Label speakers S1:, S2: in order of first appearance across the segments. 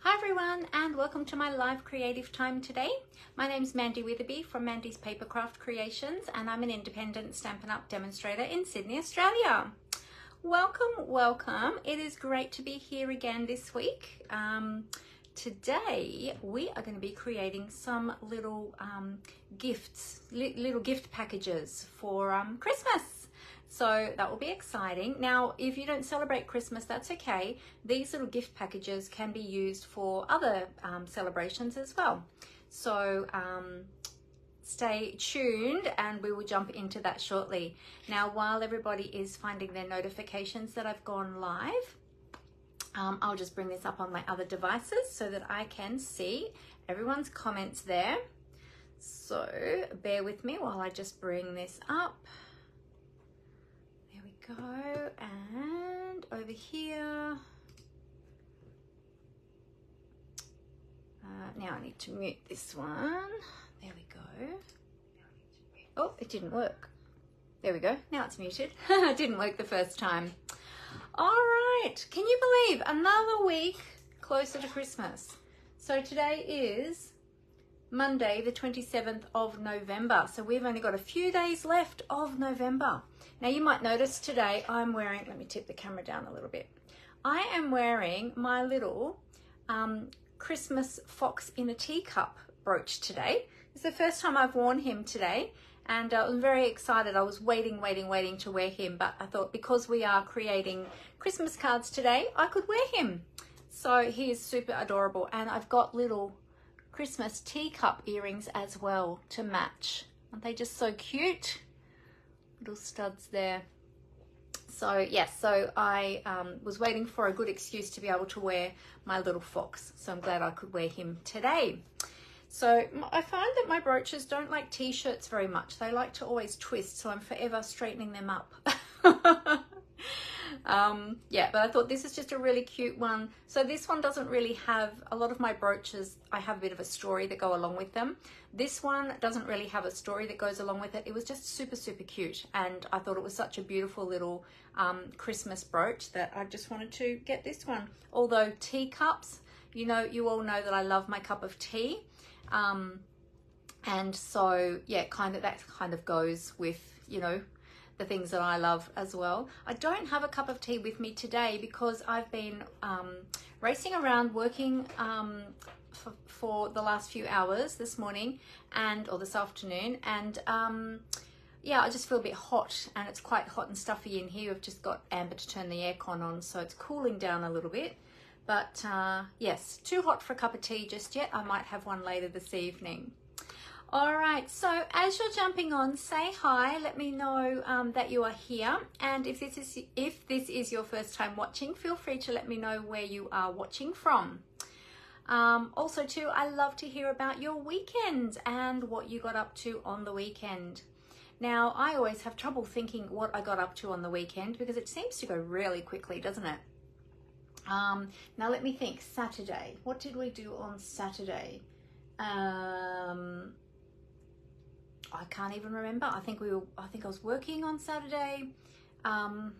S1: Hi everyone, and welcome to my live creative time today. My name's Mandy Witherby from Mandy's Papercraft Creations, and I'm an independent Stampin' Up! Demonstrator in Sydney, Australia. Welcome, welcome. It is great to be here again this week. Today we are going to be creating some little gifts, little gift packages for Christmas. So that will be exciting. Now, if you don't celebrate Christmas, that's okay. These little gift packages can be used for other celebrations as well. So stay tuned and we will jump into that shortly. Now, while everybody is finding their notifications that I've gone live, I'll just bring this up on my other devices so that I can see everyone's comments there. So bear with me while I just bring this up. Go, and over here. Now I need to mute this one. There we go. Oh, it didn't work. There we go. Now it's muted. It didn't work the first time. All right. Can you believe another week closer to Christmas? So today is Monday, the 27th of November. So we've only got a few days left of November. Now you might notice today I'm wearing, let me tip the camera down a little bit. I am wearing my little Christmas fox in a teacup brooch today. It's the first time I've worn him today, and I'm very excited. I was waiting to wear him, but I thought because we are creating Christmas cards today, I could wear him. So he is super adorable, and I've got little Christmas teacup earrings as well to match. Aren't they just so cute? Little studs there. So yes, so I was waiting for a good excuse to be able to wear my little fox. So I'm glad I could wear him today. So I find that my brooches don't like t-shirts very much. They like to always twist, so I'm forever straightening them up. Yeah, but I thought this is just a really cute one. So this one doesn't really have, a lot of my brooches, I have a bit of a story that go along with them. This one doesn't really have a story that goes along with it. It was just super cute, and I thought it was such a beautiful little Christmas brooch that I just wanted to get this one. Although teacups, you know, you all know that I love my cup of tea, and so yeah, that kind of goes with, you know, the things that I love as well. I don't have a cup of tea with me today because I've been racing around working for the last few hours this morning or this afternoon, and yeah, I just feel a bit hot, and it's quite hot and stuffy in here. We've just got Amber to turn the aircon on, so it's cooling down a little bit, but yes, too hot for a cup of tea just yet. I might have one later this evening. All right, so as you're jumping on, say hi, let me know that you are here, and if this is your first time watching, feel free to let me know where you are watching from. Also too, I love to hear about your weekends and what you got up to on the weekend. Now, I always have trouble thinking what I got up to on the weekend because it seems to go really quickly, doesn't it? Now let me think. Saturday, what did we do on Saturday? I can't even remember. I think I was working on Saturday. I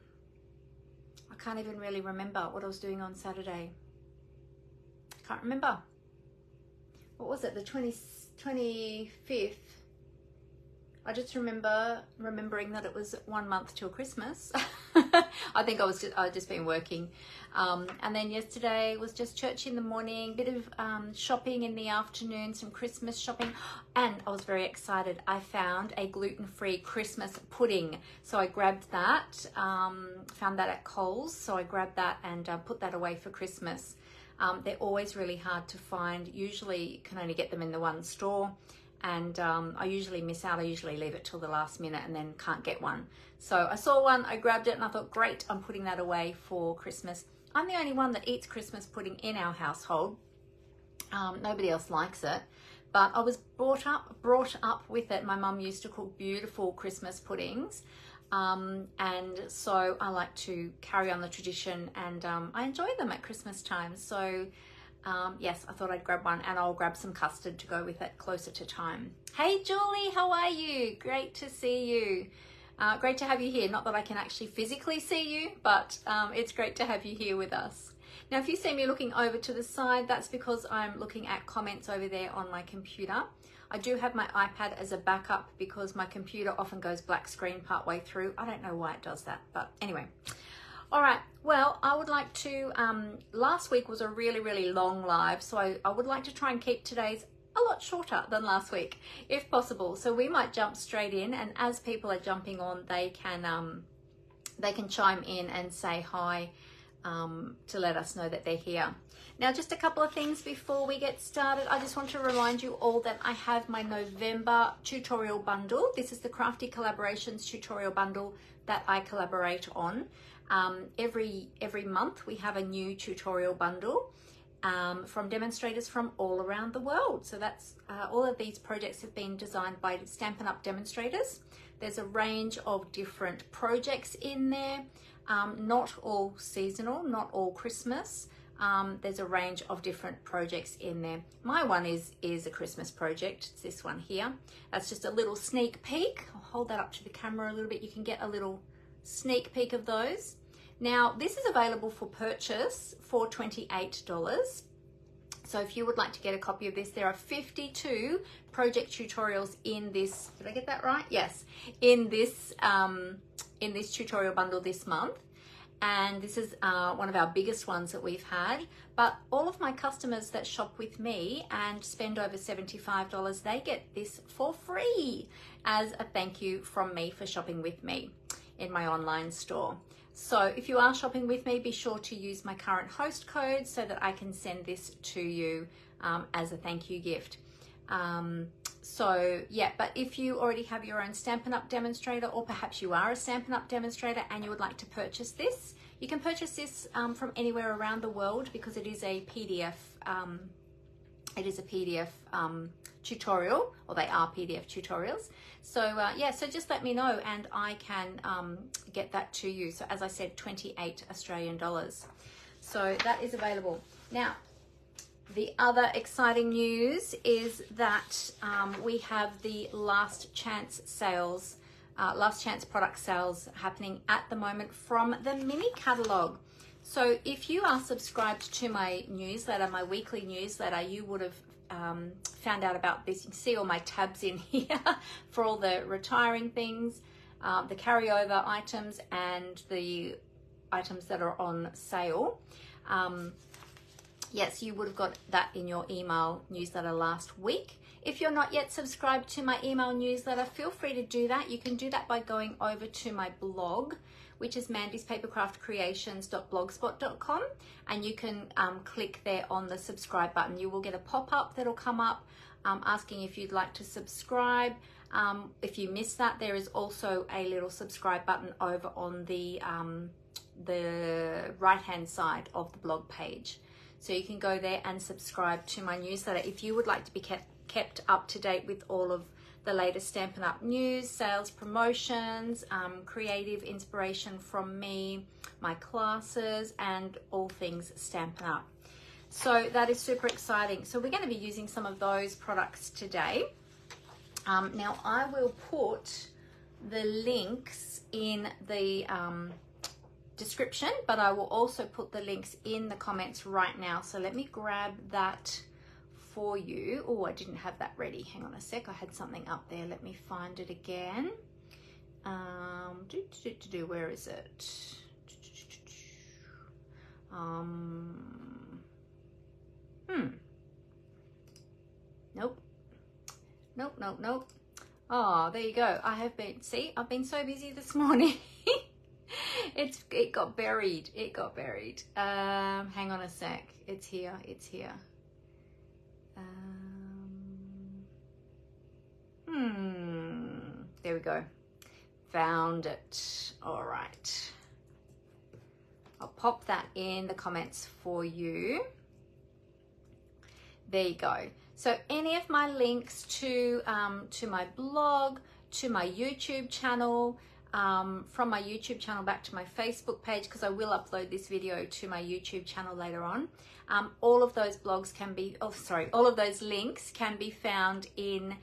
S1: can't even really remember what I was doing on Saturday. Can't remember. What was it? The 25th. I just remembering that it was 1 month till Christmas. I think I'd just been working. And then yesterday was just church in the morning, bit of shopping in the afternoon, some Christmas shopping, and I was very excited. I found a gluten-free Christmas pudding. So I grabbed that, found that at Coles. So I grabbed that and put that away for Christmas. They're always really hard to find. Usually you can only get them in the one store. And I usually miss out. I usually leave it till the last minute and then can't get one. So I saw one, I grabbed it, and I thought, great, I'm putting that away for Christmas. I'm the only one that eats Christmas pudding in our household. Nobody else likes it, but I was brought up with it. My mum used to cook beautiful Christmas puddings, and so I like to carry on the tradition, and I enjoy them at Christmas time. So yes, I thought I'd grab one, and I'll grab some custard to go with it closer to time. Hey Julie, how are you? Great to see you. Great to have you here. Not that I can actually physically see you, but it's great to have you here with us. Now, if you see me looking over to the side, that's because I'm looking at comments over there on my computer. I do have my iPad as a backup because my computer often goes black screen part way through. I don't know why it does that, but anyway. All right, well, I would like to, last week was a really, really long live, so I would like to try and keep today's a lot shorter than last week, if possible. So we might jump straight in, and as people are jumping on, they can chime in and say hi to let us know that they're here. Now, just a couple of things before we get started. I just want to remind you all that I have my November tutorial bundle. This is the Crafty Collaborations tutorial bundle that I collaborate on. Every month we have a new tutorial bundle from demonstrators from all around the world. So that's all of these projects have been designed by Stampin' Up demonstrators. There's a range of different projects in there, not all seasonal, not all Christmas. There's a range of different projects in there. My one is a Christmas project. It's this one here. That's just a little sneak peek. I'll hold that up to the camera a little bit. You can get a little sneak peek of those. Now, this is available for purchase for $28. So if you would like to get a copy of this, there are 52 project tutorials in this. Did I get that right? Yes, in this tutorial bundle this month. And this is one of our biggest ones that we've had. But all of my customers that shop with me and spend over $75, they get this for free as a thank you from me for shopping with me in my online store. So if you are shopping with me, be sure to use my current host code so that I can send this to you as a thank you gift. So yeah, but if you already have your own Stampin' Up demonstrator, or perhaps you are a Stampin' Up demonstrator and you would like to purchase this, you can purchase this from anywhere around the world because it is a PDF. It is a PDF tutorial, or they are PDF tutorials. So yeah, so just let me know and I can get that to you. So as I said, 28 Australian dollars. So that is available. Now, the other exciting news is that we have the last chance sales, last chance product sales happening at the moment from the mini catalogue. So if you are subscribed to my newsletter, my weekly newsletter, you would have found out about this. You can see all my tabs in here for all the retiring things, the carryover items, and the items that are on sale. Yes, you would have got that in your email newsletter last week. If you're not yet subscribed to my email newsletter, feel free to do that. You can do that by going over to my blog, which is mandyspapercraftcreations.blogspot.com, and you can click there on the subscribe button. You will get a pop-up that'll come up asking if you'd like to subscribe. If you miss that, there is also a little subscribe button over on the right-hand side of the blog page. So you can go there and subscribe to my newsletter if you would like to be kept up to date with all of the latest Stampin' Up news, sales, promotions, creative inspiration from me, my classes, and all things Stampin' Up. So that is super exciting. So we're going to be using some of those products today. Now I will put the links in the description, but I will also put the links in the comments right now. So let me grab that for you. Oh, I didn't have that ready. Hang on a sec. I had something up there. Let me find it again. Where is it? Nope. Oh, there you go. I've been so busy this morning. It got buried. Hang on a sec. It's here. There we go. Found it. All right. I'll pop that in the comments for you. There you go. So any of my links to my blog, to my YouTube channel, from my YouTube channel back to my Facebook page, because I will upload this video to my YouTube channel later on. All of those blogs can be, all of those links can be found in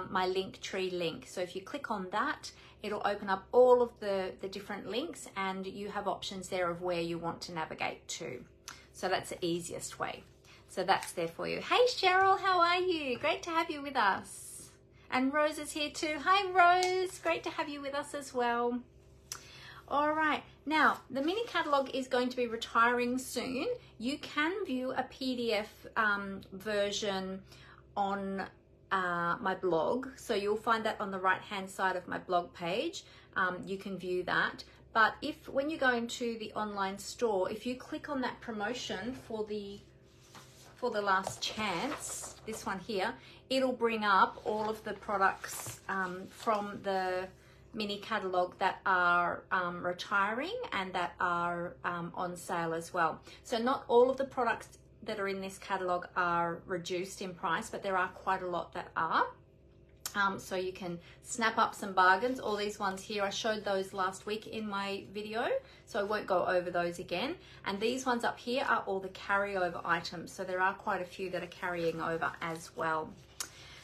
S1: my Linktree link. So if you click on that, it'll open up all of the different links, and you have options there of where you want to navigate to. So that's the easiest way. So that's there for you. Hey Cheryl, how are you? Great to have you with us. And Rose is here too. Hi Rose, great to have you with us as well. All right, now the mini catalog is going to be retiring soon. You can view a PDF version on my blog. So you'll find that on the right hand side of my blog page. You can view that. But if when you go into the online store, if you click on that promotion for the last chance, this one here, it'll bring up all of the products from the mini catalog that are retiring and that are on sale as well. So not all of the products that are in this catalog are reduced in price, but there are quite a lot that are. So you can snap up some bargains. All these ones here, I showed those last week in my video, so I won't go over those again. And these ones up here are all the carryover items. So there are quite a few that are carrying over as well.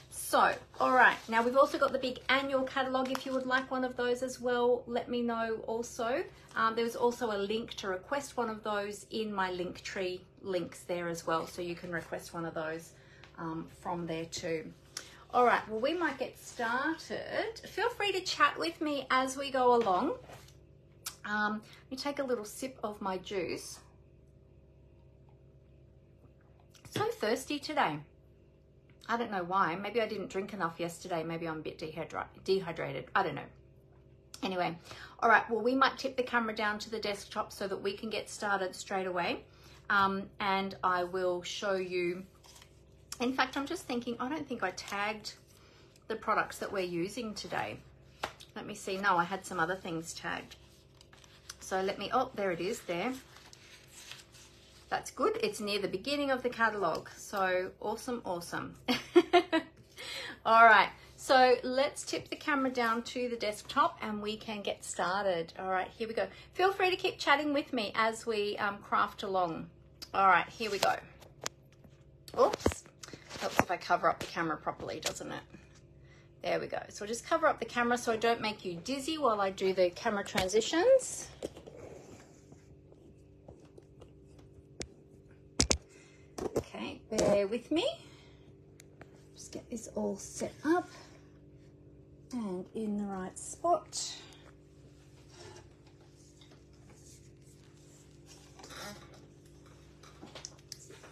S1: So, all right, now we've also got the big annual catalog. If you would like one of those as well, let me know also. There's also a link to request one of those in my Linktree links there as well. So you can request one of those from there too. All right, well, we might get started. Feel free to chat with me as we go along. Let me take a little sip of my juice. So thirsty today. I don't know why. Maybe I didn't drink enough yesterday. Maybe I'm a bit dehydrated. I don't know. Anyway, all right, well, we might tip the camera down to the desktop so that we can get started straight away. And I will show you. In fact, I'm just thinking, I don't think I tagged the products that we're using today. Let me see. No, I had some other things tagged. So let me, oh, there it is there. That's good. It's near the beginning of the catalog. So awesome, awesome. All right. So let's tip the camera down to the desktop and we can get started. All right, here we go. Feel free to keep chatting with me as we craft along. All right, here we go. Oops. Helps if I cover up the camera properly, doesn't it? There we go. So I'll just cover up the camera so I don't make you dizzy while I do the camera transitions. Okay, bear with me. Just get this all set up and in the right spot.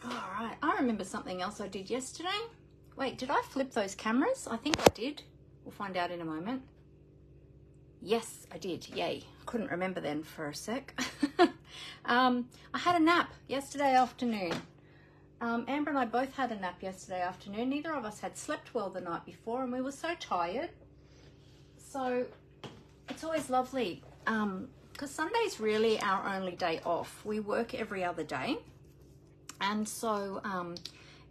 S1: All right, I remember something else I did yesterday. Wait, did I flip those cameras? I think I did. We'll find out in a moment. Yes, I did. Yay. I couldn't remember then for a sec. I had a nap yesterday afternoon. Amber and I both had a nap yesterday afternoon. Neither of us had slept well the night before and we were so tired. So it's always lovely because Sunday's really our only day off. We work every other day. And so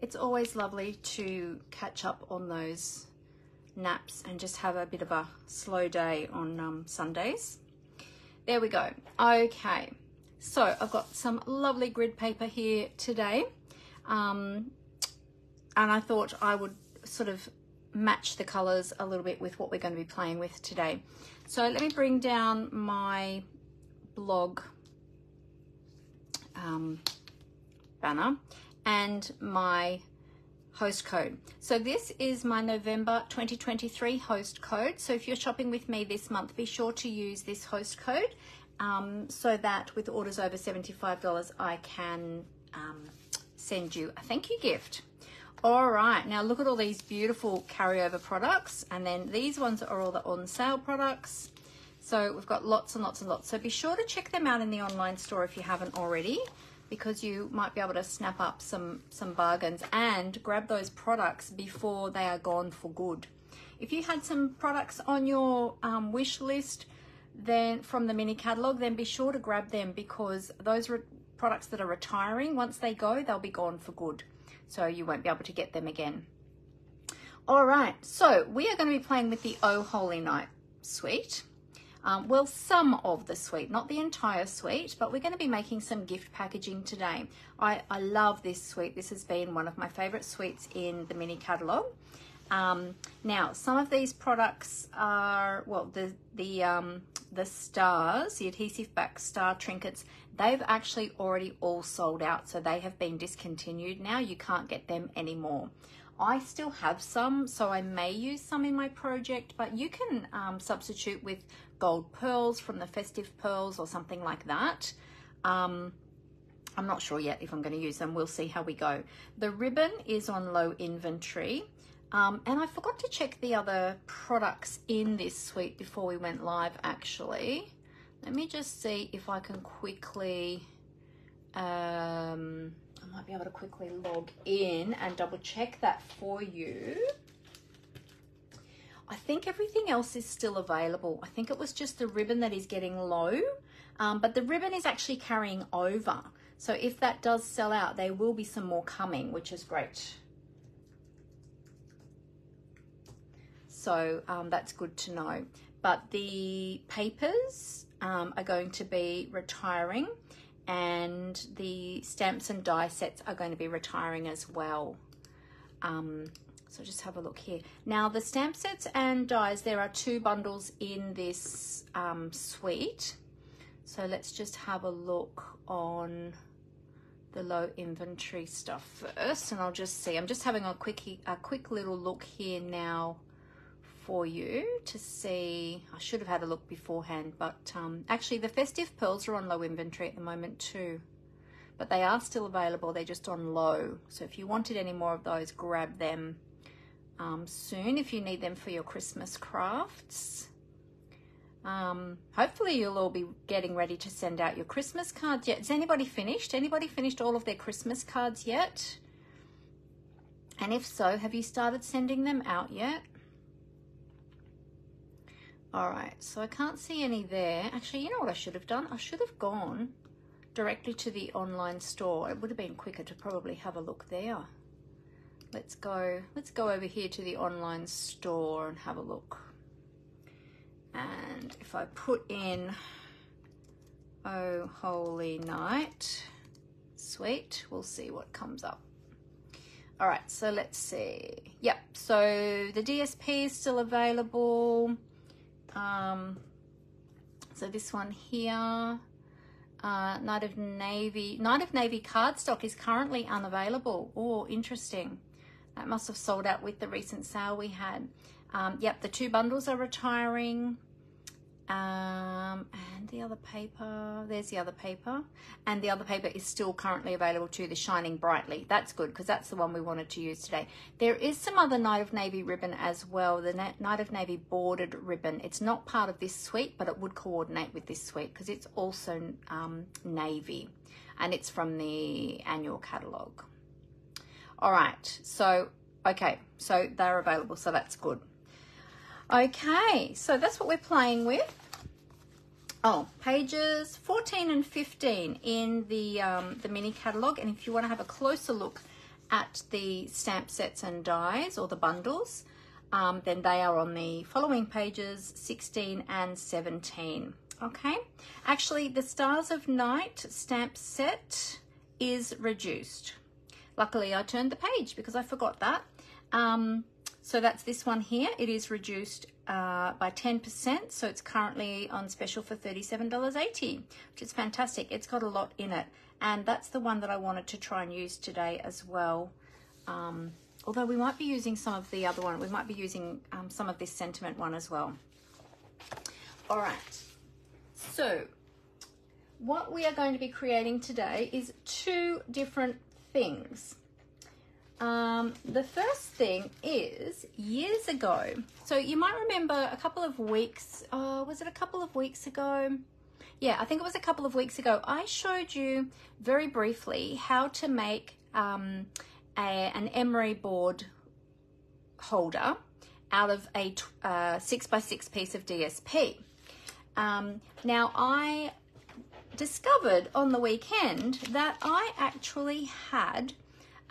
S1: it's always lovely to catch up on those naps and just have a bit of a slow day on Sundays. There we go. Okay, so I've got some lovely grid paper here today. And I thought I would sort of match the colors a little bit with what we're going to be playing with today. So let me bring down my blog banner and my host code. So this is my November 2023 host code. So if you're shopping with me this month, be sure to use this host code so that with orders over $75, I can send you a thank you gift. All right, now look at all these beautiful carryover products, and then these ones are all the on sale products. So we've got lots and lots and lots. So be sure to check them out in the online store if you haven't already, because you might be able to snap up some bargains and grab those products before they are gone for good. If you had some products on your wish list then from the mini catalog, then be sure to grab them, because those products that are retiring, once they go, they'll be gone for good. So you won't be able to get them again. All right, so we are going to be playing with the Oh Holy Night suite. Well, some of the suite, not the entire suite, but we're going to be making some gift packaging today. I love this suite. This has been one of my favorite suites in the mini catalog. Now, some of these products are, well, the stars, the adhesive back star trinkets, they've actually already all sold out, so they have been discontinued now. You can't get them anymore. I still have some, so I may use some in my project, but you can substitute with gold pearls from the Festive Pearls or something like that. I'm not sure yet if I'm going to use them. We'll see how we go. The ribbon is on low inventory. And I forgot to check the other products in this suite before we went live, actually. Let me just see if I can quickly, I might be able to quickly log in and double check that for you. I think everything else is still available. I think it was just the ribbon that is getting low, but the ribbon is actually carrying over. So if that does sell out, there will be some more coming, which is great. So that's good to know. But the papers are going to be retiring, and the stamps and die sets are going to be retiring as well. So just have a look here. Now the stamp sets and dies, there are 2 bundles in this suite. So let's just have a look on the low inventory stuff first, and I'll just see. I'm just having a quick little look here now for you to see. I should have had a look beforehand, but actually the Festive Pearls are on low inventory at the moment too, but they are still available. They're just on low, so if you wanted any more of those, grab them soon if you need them for your Christmas crafts. Hopefully you'll all be getting ready to send out your Christmas cards yet. Has anybody finished? Anybody finished all of their Christmas cards yet? And if so, have you started sending them out yet? All right, so I can't see any there. Actually, you know what I should have done? I should have gone directly to the online store. It would have been quicker to probably have a look there. Let's go over here to the online store and have a look. And if I put in Oh Holy Night Sweet, we'll see what comes up. All right, so let's see. Yep, so the DSP is still available. So this one here, Night of Navy cardstock is currently unavailable. Oh, interesting. That must have sold out with the recent sale we had. Yep, the 2 bundles are retiring. And the other paper, there's the other paper. And the other paper is still currently available too, the Shining Brightly. That's good, because that's the one we wanted to use today. There is some other Night of Navy ribbon as well, the Night of Navy bordered ribbon. It's not part of this suite, but it would coordinate with this suite because it's also navy, and it's from the annual catalogue. All right, so, okay, so they're available, so that's good. Okay, so that's what we're playing with. Oh, pages 14 and 15 in the mini catalogue. And if you want to have a closer look at the stamp sets and dies, or the bundles, then they are on the following pages 16 and 17. Okay, actually the Stars of Night stamp set is reduced. Luckily I turned the page because I forgot that. So that's this one here. It is reduced by 10%, so it's currently on special for $37.80, which is fantastic. It's got a lot in it, and that's the one that I wanted to try and use today as well. Although we might be using some of the other one. We might be using some of this sentiment one as well. All right, so what we are going to be creating today is 2 different things. The first thing is years ago. So you might remember a couple of weeks, was it a couple of weeks ago? Yeah, I think it was a couple of weeks ago. I showed you very briefly how to make an Emery board holder out of a 6x6 piece of DSP. Now I discovered on the weekend that I actually had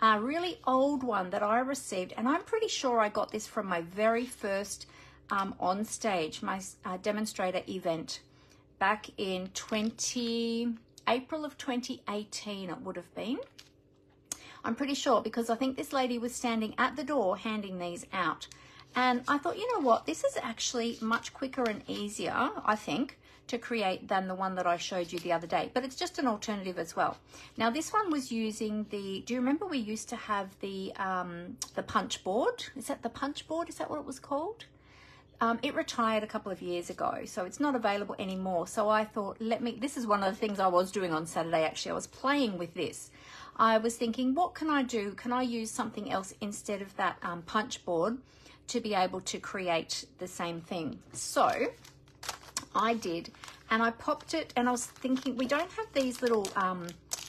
S1: a really old one that I received, and I'm pretty sure I got this from my very first on stage, my demonstrator event back in April of 2018 it would have been. I'm pretty sure, because I think this lady was standing at the door handing these out, and I thought, you know what, this is actually much quicker and easier, I think, to create than the one that I showed you the other day, but it's just an alternative as well. Now this one was using the, do you remember we used to have the punch board? Is that the punch board? Is that what it was called? It retired a couple of years ago, so it's not available anymore. So I thought, this is one of the things I was doing on Saturday actually. I was playing with this. I was thinking, what can I do? Can I use something else instead of that punch board to be able to create the same thing? So I did, and I popped it, and I was thinking, we don't have these little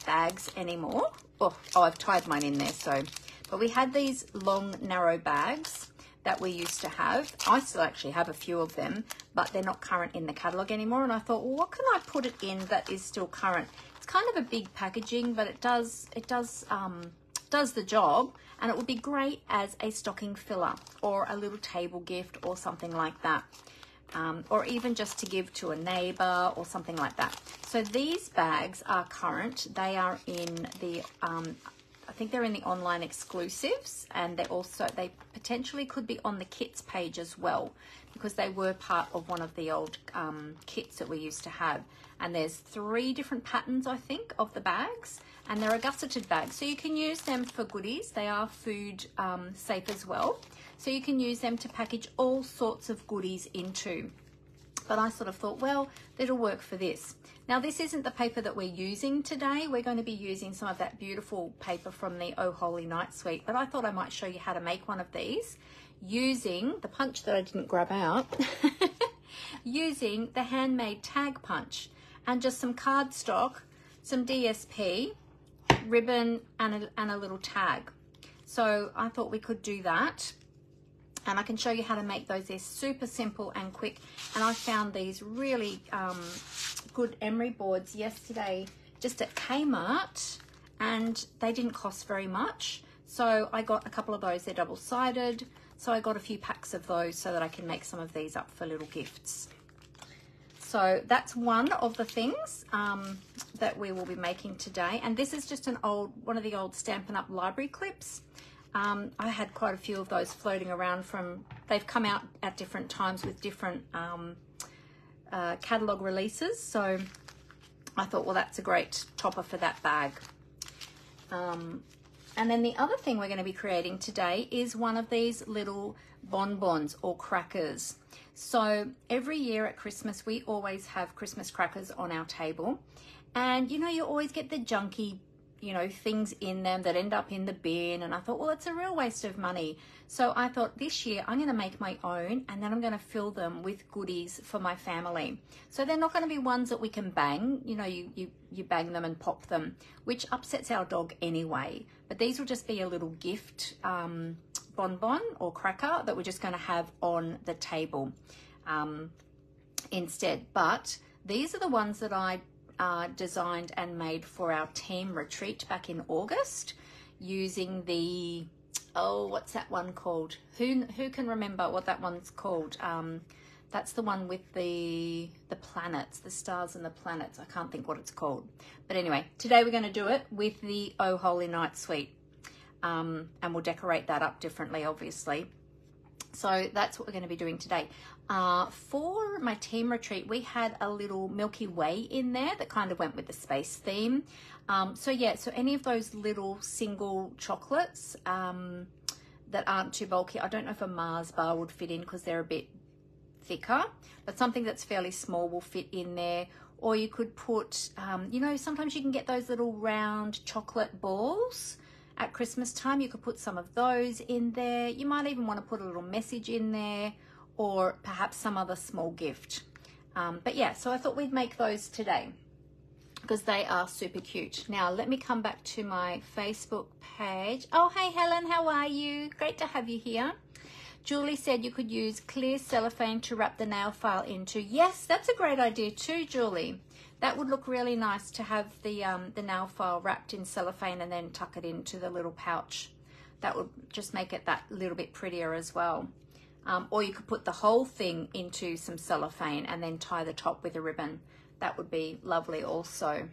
S1: bags anymore. Oh, I've tied mine in there, so, but we had these long, narrow bags that we used to have. I still actually have a few of them, but they're not current in the catalogue anymore. And I thought, well, what can I put it in that is still current? It's kind of a big packaging, but it does the job, and it would be great as a stocking filler or a little table gift or something like that, or even just to give to a neighbour or something like that. So these bags are current. They are in the I think they're in the online exclusives, and they potentially could be on the kits page as well, because they were part of one of the old kits that we used to have. And there's 3 different patterns, I think, of the bags, and they're a gusseted bag, so you can use them for goodies. They are food safe as well, so you can use them to package all sorts of goodies into. But I sort of thought, well, that'll work for this. Now, this isn't the paper that we're using today. We're going to be using some of that beautiful paper from the Oh Holy Night Suite, but I thought I might show you how to make one of these using the punch that I didn't grab out, using the handmade tag punch and just some cardstock, some DSP, ribbon, and a little tag. So I thought we could do that. And I can show you how to make those. They're super simple and quick. And I found these really good emery boards yesterday just at Kmart, and they didn't cost very much. So I got a couple of those. They're double-sided. So I got a few packs of those so that I can make some of these up for little gifts. So that's one of the things that we will be making today. And this is just one of the old Stampin' Up! Library clips. I had quite a few of those floating around they've come out at different times with different catalogue releases. So I thought, well, that's a great topper for that bag. And then the other thing we're going to be creating today is one of these little bonbons or crackers. So every year at Christmas, we always have Christmas crackers on our table. And, you know, you always get the junky, you know, things in them that end up in the bin. And I thought, well, it's a real waste of money. So I thought this year I'm going to make my own, and then I'm going to fill them with goodies for my family. So they're not going to be ones that we can bang. You know, you bang them and pop them, which upsets our dog anyway. But these will just be a little gift bonbon or cracker that we're just going to have on the table instead. But these are the ones that I designed and made for our team retreat back in August, using the, oh, what's that one called? Who can remember what that one's called? That's the one with the planets, the stars and the planets. I can't think what it's called. But anyway, today we're going to do it with the Oh Holy Night Suite. And we'll decorate that up differently, obviously. So that's what we're going to be doing today. For my team retreat, we had a little Milky Way in there that kind of went with the space theme. So yeah, so any of those little single chocolates that aren't too bulky. I don't know if a Mars bar would fit in because they're a bit thicker, but something that's fairly small will fit in there. Or you could put, you know, sometimes you can get those little round chocolate balls at Christmas time. You could put some of those in there. You might even want to put a little message in there, or perhaps some other small gift. But yeah, so I thought we'd make those today because they are super cute. Now, let me come back to my Facebook page. Oh, hey, Helen, how are you? Great to have you here. Julie said you could use clear cellophane to wrap the nail file into. Yes, that's a great idea too, Julie. That would look really nice to have the nail file wrapped in cellophane and then tuck it into the little pouch. That would just make it that little bit prettier as well. Or you could put the whole thing into some cellophane and then tie the top with a ribbon. That would be lovely also.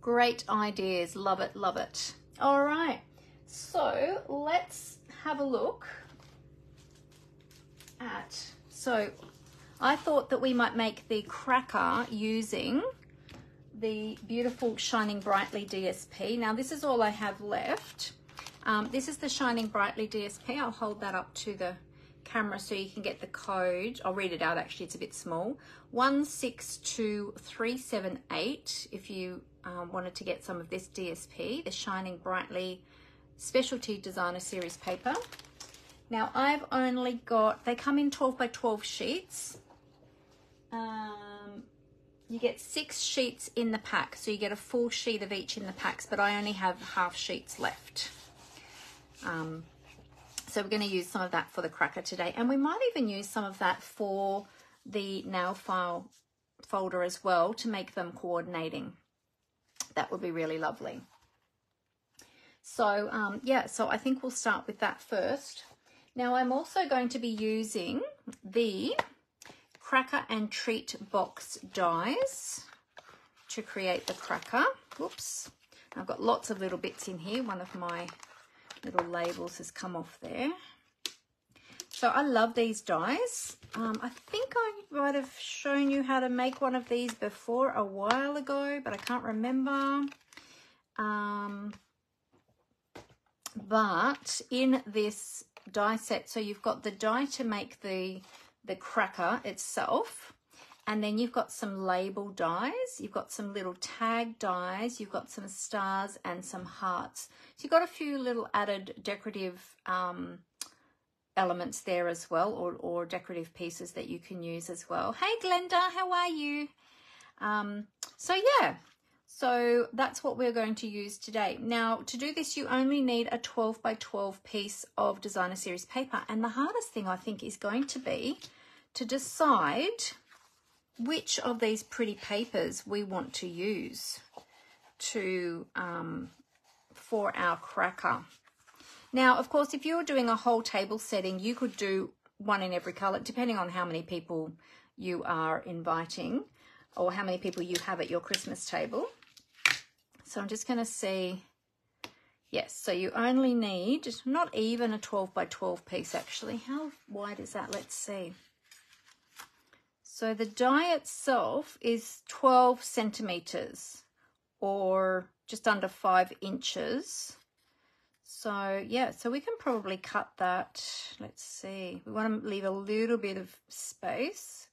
S1: Great ideas. Love it, love it. All right, so let's have a look at, so I thought that we might make the cracker using the beautiful Shining Brightly DSP. Now this is all I have left. This is the Shining Brightly DSP. I'll hold that up to the camera so you can get the code. I'll read it out, actually, it's a bit small. 162378 if you wanted to get some of this DSP, the Shining Brightly Specialty Designer Series paper. Now I've only got, they come in 12 by 12 sheets. You get 6 sheets in the pack, so you get a full sheet of each in the packs, but I only have half sheets left. So we're going to use some of that for the cracker today, and we might even use some of that for the nail file folder as well to make them coordinating. That would be really lovely. So yeah, so I think we'll start with that first. Now I'm also going to be using the Cracker and Treat box dies to create the cracker. Oops, I've got lots of little bits in here. One of my little labels has come off there. So I love these dies. I think I might have shown you how to make one of these before a while ago, but I can't remember. But in this die set, so you've got the die to make the cracker itself, and then you've got some label dies, you've got some little tag dies, you've got some stars and some hearts. So you've got a few little added decorative elements there as well, or decorative pieces that you can use as well. Hey Glenda, how are you? So yeah, so that's what we're going to use today. Now to do this, you only need a 12 by 12 piece of Designer Series paper, and the hardest thing I think is going to be to decide which of these pretty papers we want to use to for our cracker. Now, of course, if you're doing a whole table setting, you could do one in every color, depending on how many people you are inviting or how many people you have at your Christmas table. So I'm just going to see. Yes, so you only need not even a 12 by 12 piece, actually. How wide is that? Let's see. So the die itself is 12 centimeters or just under 5 inches. So yeah, so we can probably cut that. Let's see. We want to leave a little bit of space.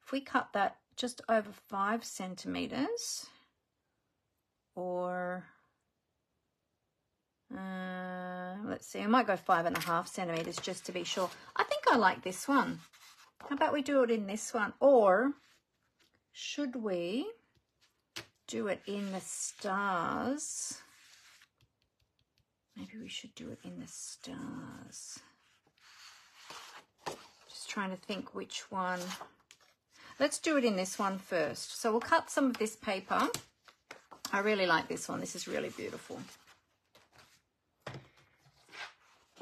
S1: If we cut that just over 5 centimeters, or let's see, I might go 5.5 centimeters just to be sure. I think I like this one. How about we do it in this one? Or should we do it in the stars? Maybe we should do it in the stars. Just trying to think which one. Let's do it in this one first. So we'll cut some of this paper. I really like this one. This is really beautiful.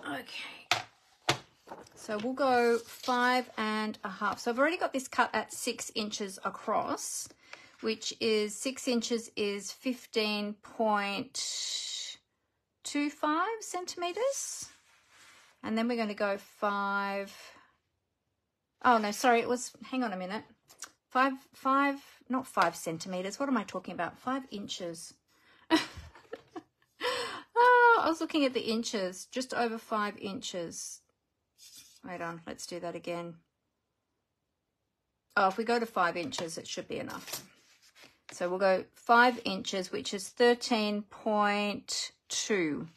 S1: Okay. So we'll go 5.5. So I've already got this cut at 6 inches across, which is 6 inches is 15.25 centimeters. And then we're going to go 5. Oh no, sorry, it was, hang on a minute. 5, not 5 centimeters. What am I talking about? 5 inches. Oh, I was looking at the inches, just over 5 inches. Wait on, let's do that again. Oh, if we go to 5 inches, it should be enough. So we'll go 5 inches, which is 13.2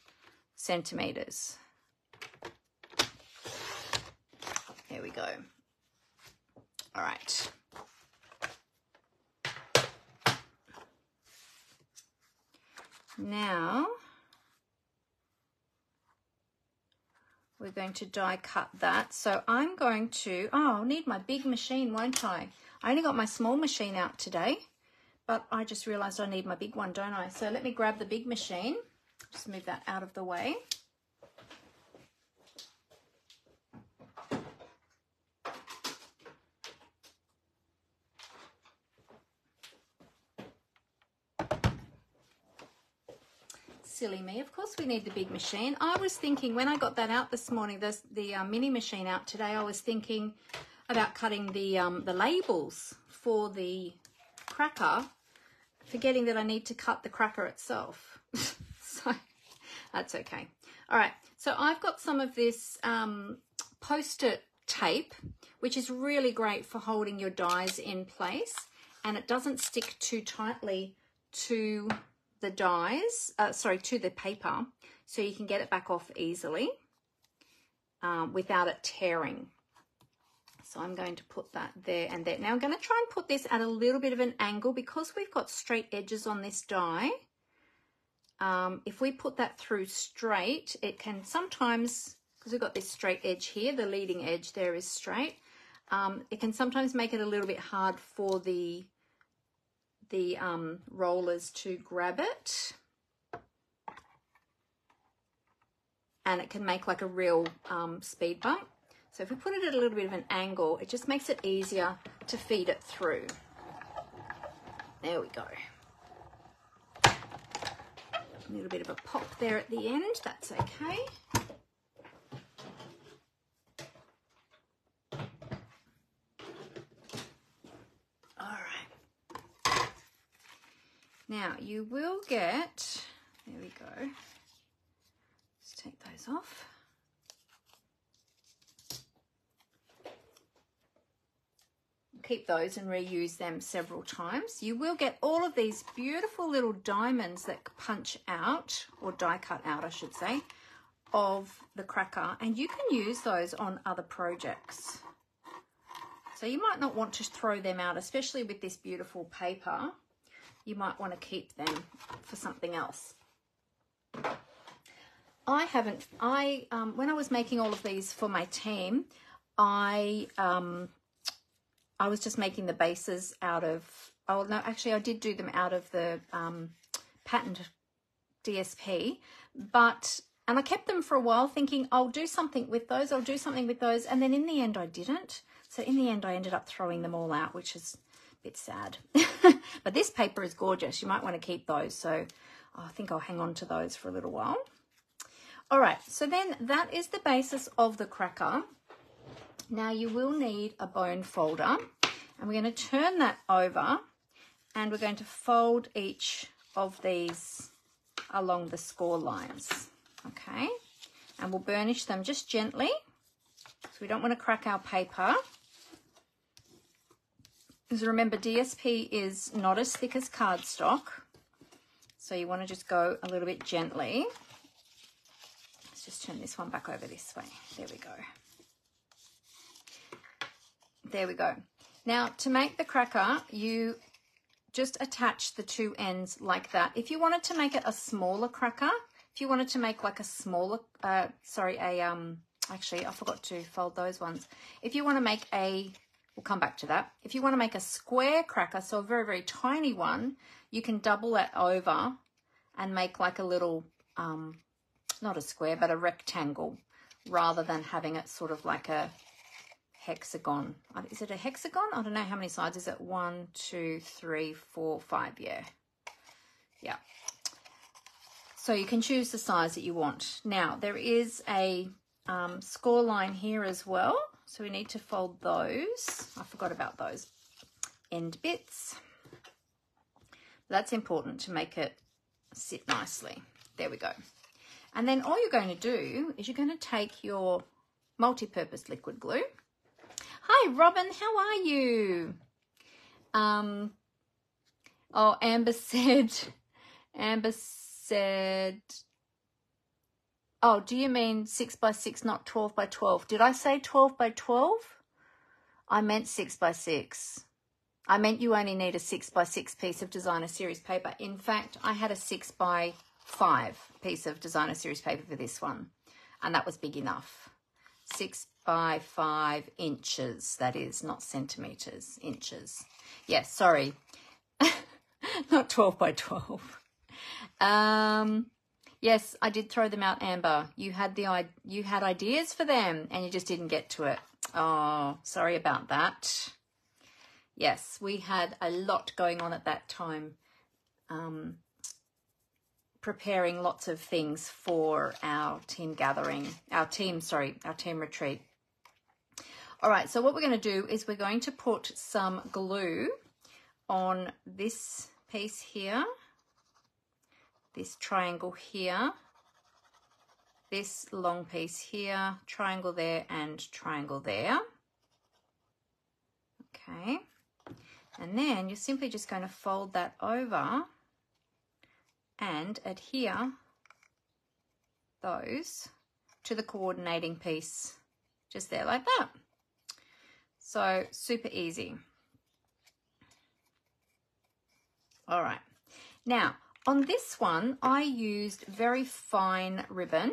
S1: centimeters. There we go. All right. Now we're going to die cut that. So I'm going to, oh, I'll need my big machine, won't I? I only got my small machine out today, but I just realized I need my big one, don't I? So let me grab the big machine. Just move that out of the way. Silly me. Of course we need the big machine. I was thinking when I got that out this morning, the mini machine out today, I was thinking, about cutting the labels for the cracker, forgetting that I need to cut the cracker itself. So that's okay. All right, so I've got some of this post-it tape, which is really great for holding your dies in place, and it doesn't stick too tightly to the dies, to the paper, so you can get it back off easily without it tearing. So I'm going to put that there and there. Now I'm going to try and put this at a little bit of an angle because we've got straight edges on this die. If we put that through straight, it can sometimes, because we've got this straight edge here, the leading edge there is straight, it can sometimes make it a little bit hard for the rollers to grab it. And it can make like a real speed bump. So if we put it at a little bit of an angle, it just makes it easier to feed it through. There we go. A little bit of a pop there at the end, that's okay. All right. Now you will get, there we go. Let's take those off. Keep those and reuse them several times. You will get all of these beautiful little diamonds that punch out, or die cut out I should say, of the cracker, and you can use those on other projects. So you might not want to throw them out, especially with this beautiful paper. You might want to keep them for something else. When I was making all of these for my team, I was just making the bases out of, oh no, actually I did do them out of the patterned DSP, and I kept them for a while thinking I'll do something with those, and then in the end I didn't. So in the end I ended up throwing them all out, which is a bit sad. But this paper is gorgeous. You might want to keep those, so I think I'll hang on to those for a little while. All right, so then that is the basis of the cracker. Now you will need a bone folder, and we're going to turn that over, and we're going to fold each of these along the score lines, okay? And we'll burnish them just gently, so we don't want to crack our paper. Because remember, DSP is not as thick as cardstock, so you want to just go a little bit gently. Let's just turn this one back over this way. There we go. There we go. Now, to make the cracker, you just attach the two ends like that. If you wanted to make it a smaller cracker, if you wanted to make like a smaller, actually, I forgot to fold those ones. If you want to make we'll come back to that. If you want to make a square cracker, so a very, very tiny one, you can double that over and make like a little, not a square, but a rectangle, rather than having it sort of like a hexagon. Is it a hexagon? I don't know how many sides is it. 1, 2, 3, 4, 5. Yeah. So you can choose the size that you want. Now there is a score line here as well, so we need to fold those. I forgot about those end bits. That's important to make it sit nicely. There we go. And then all you're going to do is you're going to take your multi-purpose liquid glue. Hi, Robin, how are you? Oh, Amber said, oh, do you mean 6 by 6, not 12 by 12? Did I say 12 by 12? I meant 6 by 6. I meant you only need a 6 by 6 piece of designer series paper. In fact, I had a 6 by 5 piece of designer series paper for this one, and that was big enough. 6 by 5 inches, that is, not centimeters, inches. Yes, sorry, not 12 by 12. Yes, I did throw them out, Amber. You had ideas for them and you just didn't get to it. Oh, sorry about that. Yes, we had a lot going on at that time, preparing lots of things for our team gathering, our team retreat. All right, so what we're going to do is we're going to put some glue on this piece here, this triangle here, this long piece here, triangle there, and triangle there. Okay, and then you're simply just going to fold that over and adhere those to the coordinating piece just there like that. So super easy. All right, now on this one I used very fine ribbon,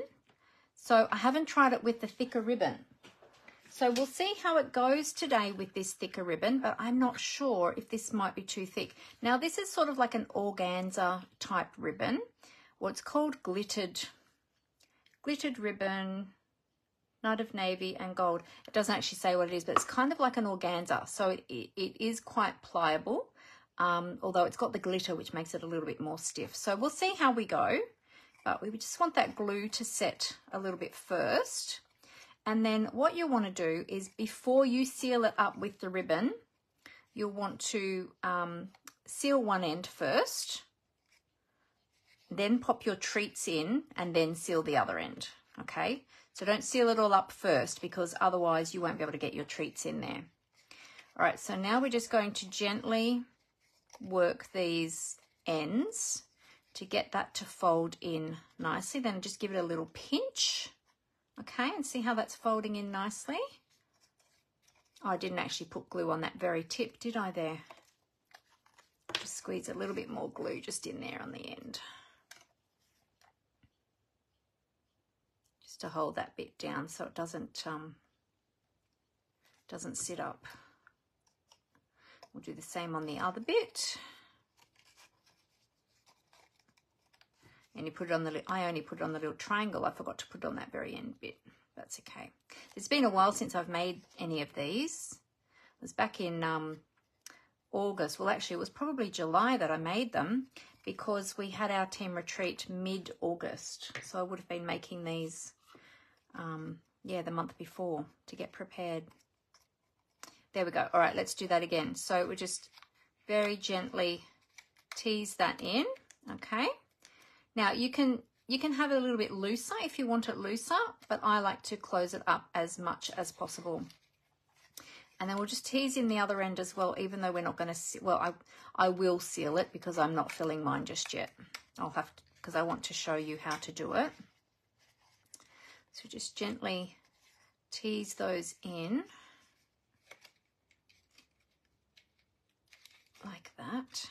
S1: so I haven't tried it with the thicker ribbon. So we'll see how it goes today with this thicker ribbon, but I'm not sure if this might be too thick. Now this is sort of like an organza type ribbon. Well, it's called glittered ribbon, Night of Navy and Gold. It doesn't actually say what it is, but it's kind of like an organza. So it is quite pliable, although it's got the glitter, which makes it a little bit more stiff. So we'll see how we go, but we just want that glue to set a little bit first. And then what you want to do is before you seal it up with the ribbon, you'll want to seal one end first, then pop your treats in and then seal the other end, okay? So don't seal it all up first because otherwise you won't be able to get your treats in there. All right, so now we're just going to gently work these ends to get that to fold in nicely. Then just give it a little pinch. Okay, and see how that's folding in nicely. Oh, I didn't actually put glue on that very tip, did I there? Just squeeze a little bit more glue just in there on the end. Just to hold that bit down so it doesn't sit up. We'll do the same on the other bit. And you put it on the, I only put it on the little triangle. I forgot to put it on that very end bit. That's okay. It's been a while since I've made any of these. It was back in August. Well, actually, it was probably July that I made them because we had our team retreat mid-August. So I would have been making these, yeah, the month before to get prepared. There we go. All right, let's do that again. So we just very gently tease that in, okay? Now you can have it a little bit looser if you want it looser, but I like to close it up as much as possible. And then we'll just tease in the other end as well, even though we're not going to, well, I will seal it because I'm not filling mine just yet. I'll have to, because I want to show you how to do it. So just gently tease those in like that.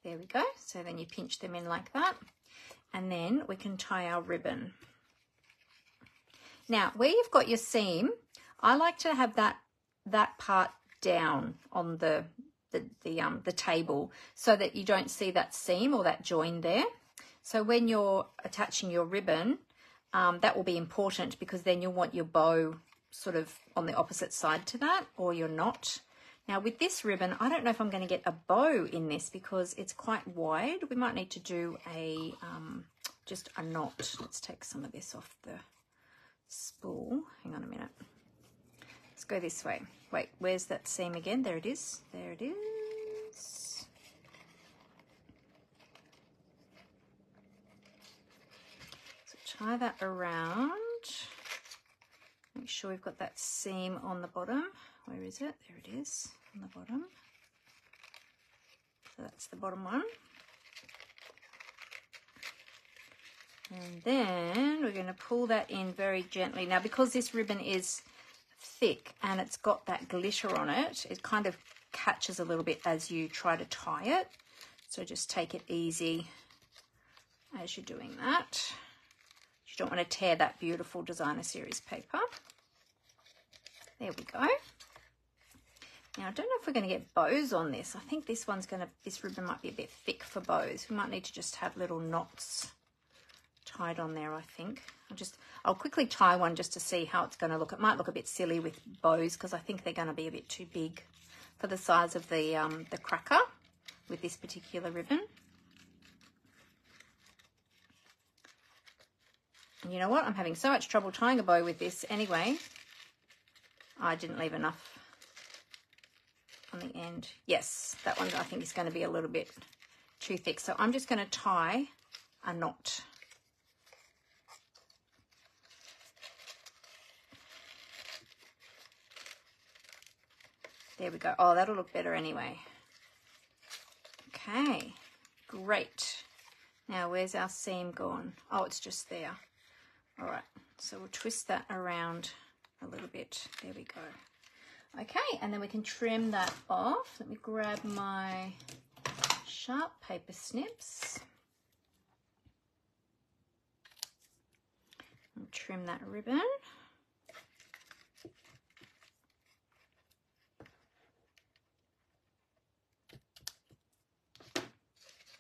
S1: There we go. So then you pinch them in like that. And then we can tie our ribbon. Now, where you've got your seam, I like to have that part down on the table so that you don't see that seam or that join there. So when you're attaching your ribbon, that will be important because then you'll want your bow sort of on the opposite side to that, or you're not. Now with this ribbon, I don't know if I'm going to get a bow in this because it's quite wide. We might need to do a just a knot. Let's take some of this off the spool. Hang on a minute. Let's go this way. Wait, where's that seam again? There it is. There it is. So tie that around. Make sure we've got that seam on the bottom. Where is it? There it is on the bottom. So that's the bottom one. And then we're going to pull that in very gently. Now, because this ribbon is thick and it's got that glitter on it, it kind of catches a little bit as you try to tie it. So just take it easy as you're doing that. You don't want to tear that beautiful designer series paper. There we go. Now, I don't know if we're going to get bows on this. I think this ribbon might be a bit thick for bows. We might need to just have little knots tied on there, I think. I'll quickly tie one just to see how it's going to look. It might look a bit silly with bows because I think they're going to be a bit too big for the size of the cracker with this particular ribbon. And you know what? I'm having so much trouble tying a bow with this anyway. I didn't leave enough on the end. Yes, that one I think is going to be a little bit too thick. So I'm just going to tie a knot. There we go. Oh, that'll look better anyway. Okay, great. Now, where's our seam gone? Oh, it's just there. All right, so we'll twist that around a little bit. There we go. Okay, and then we can trim that off. Let me grab my sharp paper snips. And trim that ribbon.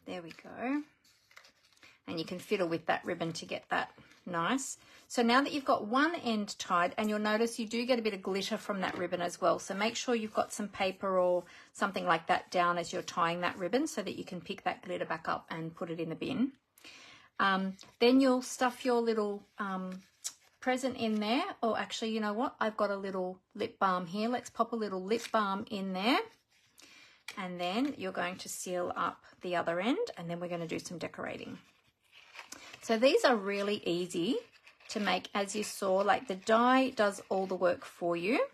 S1: There we go. And you can fiddle with that ribbon to get that nice. So now that you've got one end tied, and you'll notice you do get a bit of glitter from that ribbon as well. So make sure you've got some paper or something like that down as you're tying that ribbon so that you can pick that glitter back up and put it in the bin. Then you'll stuff your little present in there. Or actually, you know what? I've got a little lip balm here. Let's pop a little lip balm in there. And then you're going to seal up the other end, and then we're going to do some decorating. So these are really easy to make, as you saw, like the die does all the work for you.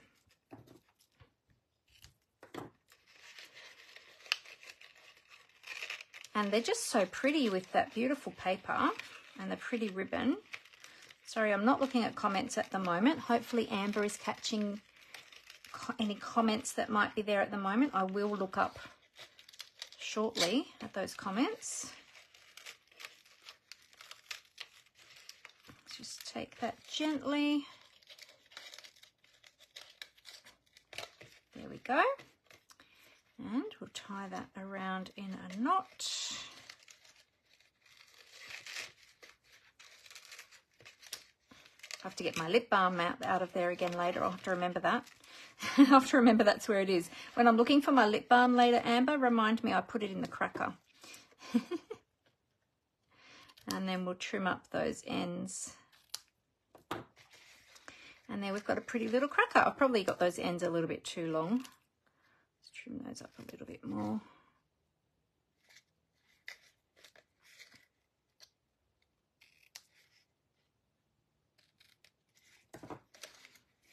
S1: And they're just so pretty with that beautiful paper and the pretty ribbon. Sorry, I'm not looking at comments at the moment. Hopefully Amber is catching any comments that might be there at the moment. I will look up shortly at those comments. Let's just take that gently. There we go. And we'll tie that around in a knot. I have to get my lip balm out of there again later. I'll have to remember that. I have to remember that's where it is. When I'm looking for my lip balm later, Amber, remind me I put it in the cracker. And then we'll trim up those ends. And there we've got a pretty little cracker. I've probably got those ends a little bit too long. Let's trim those up a little bit more.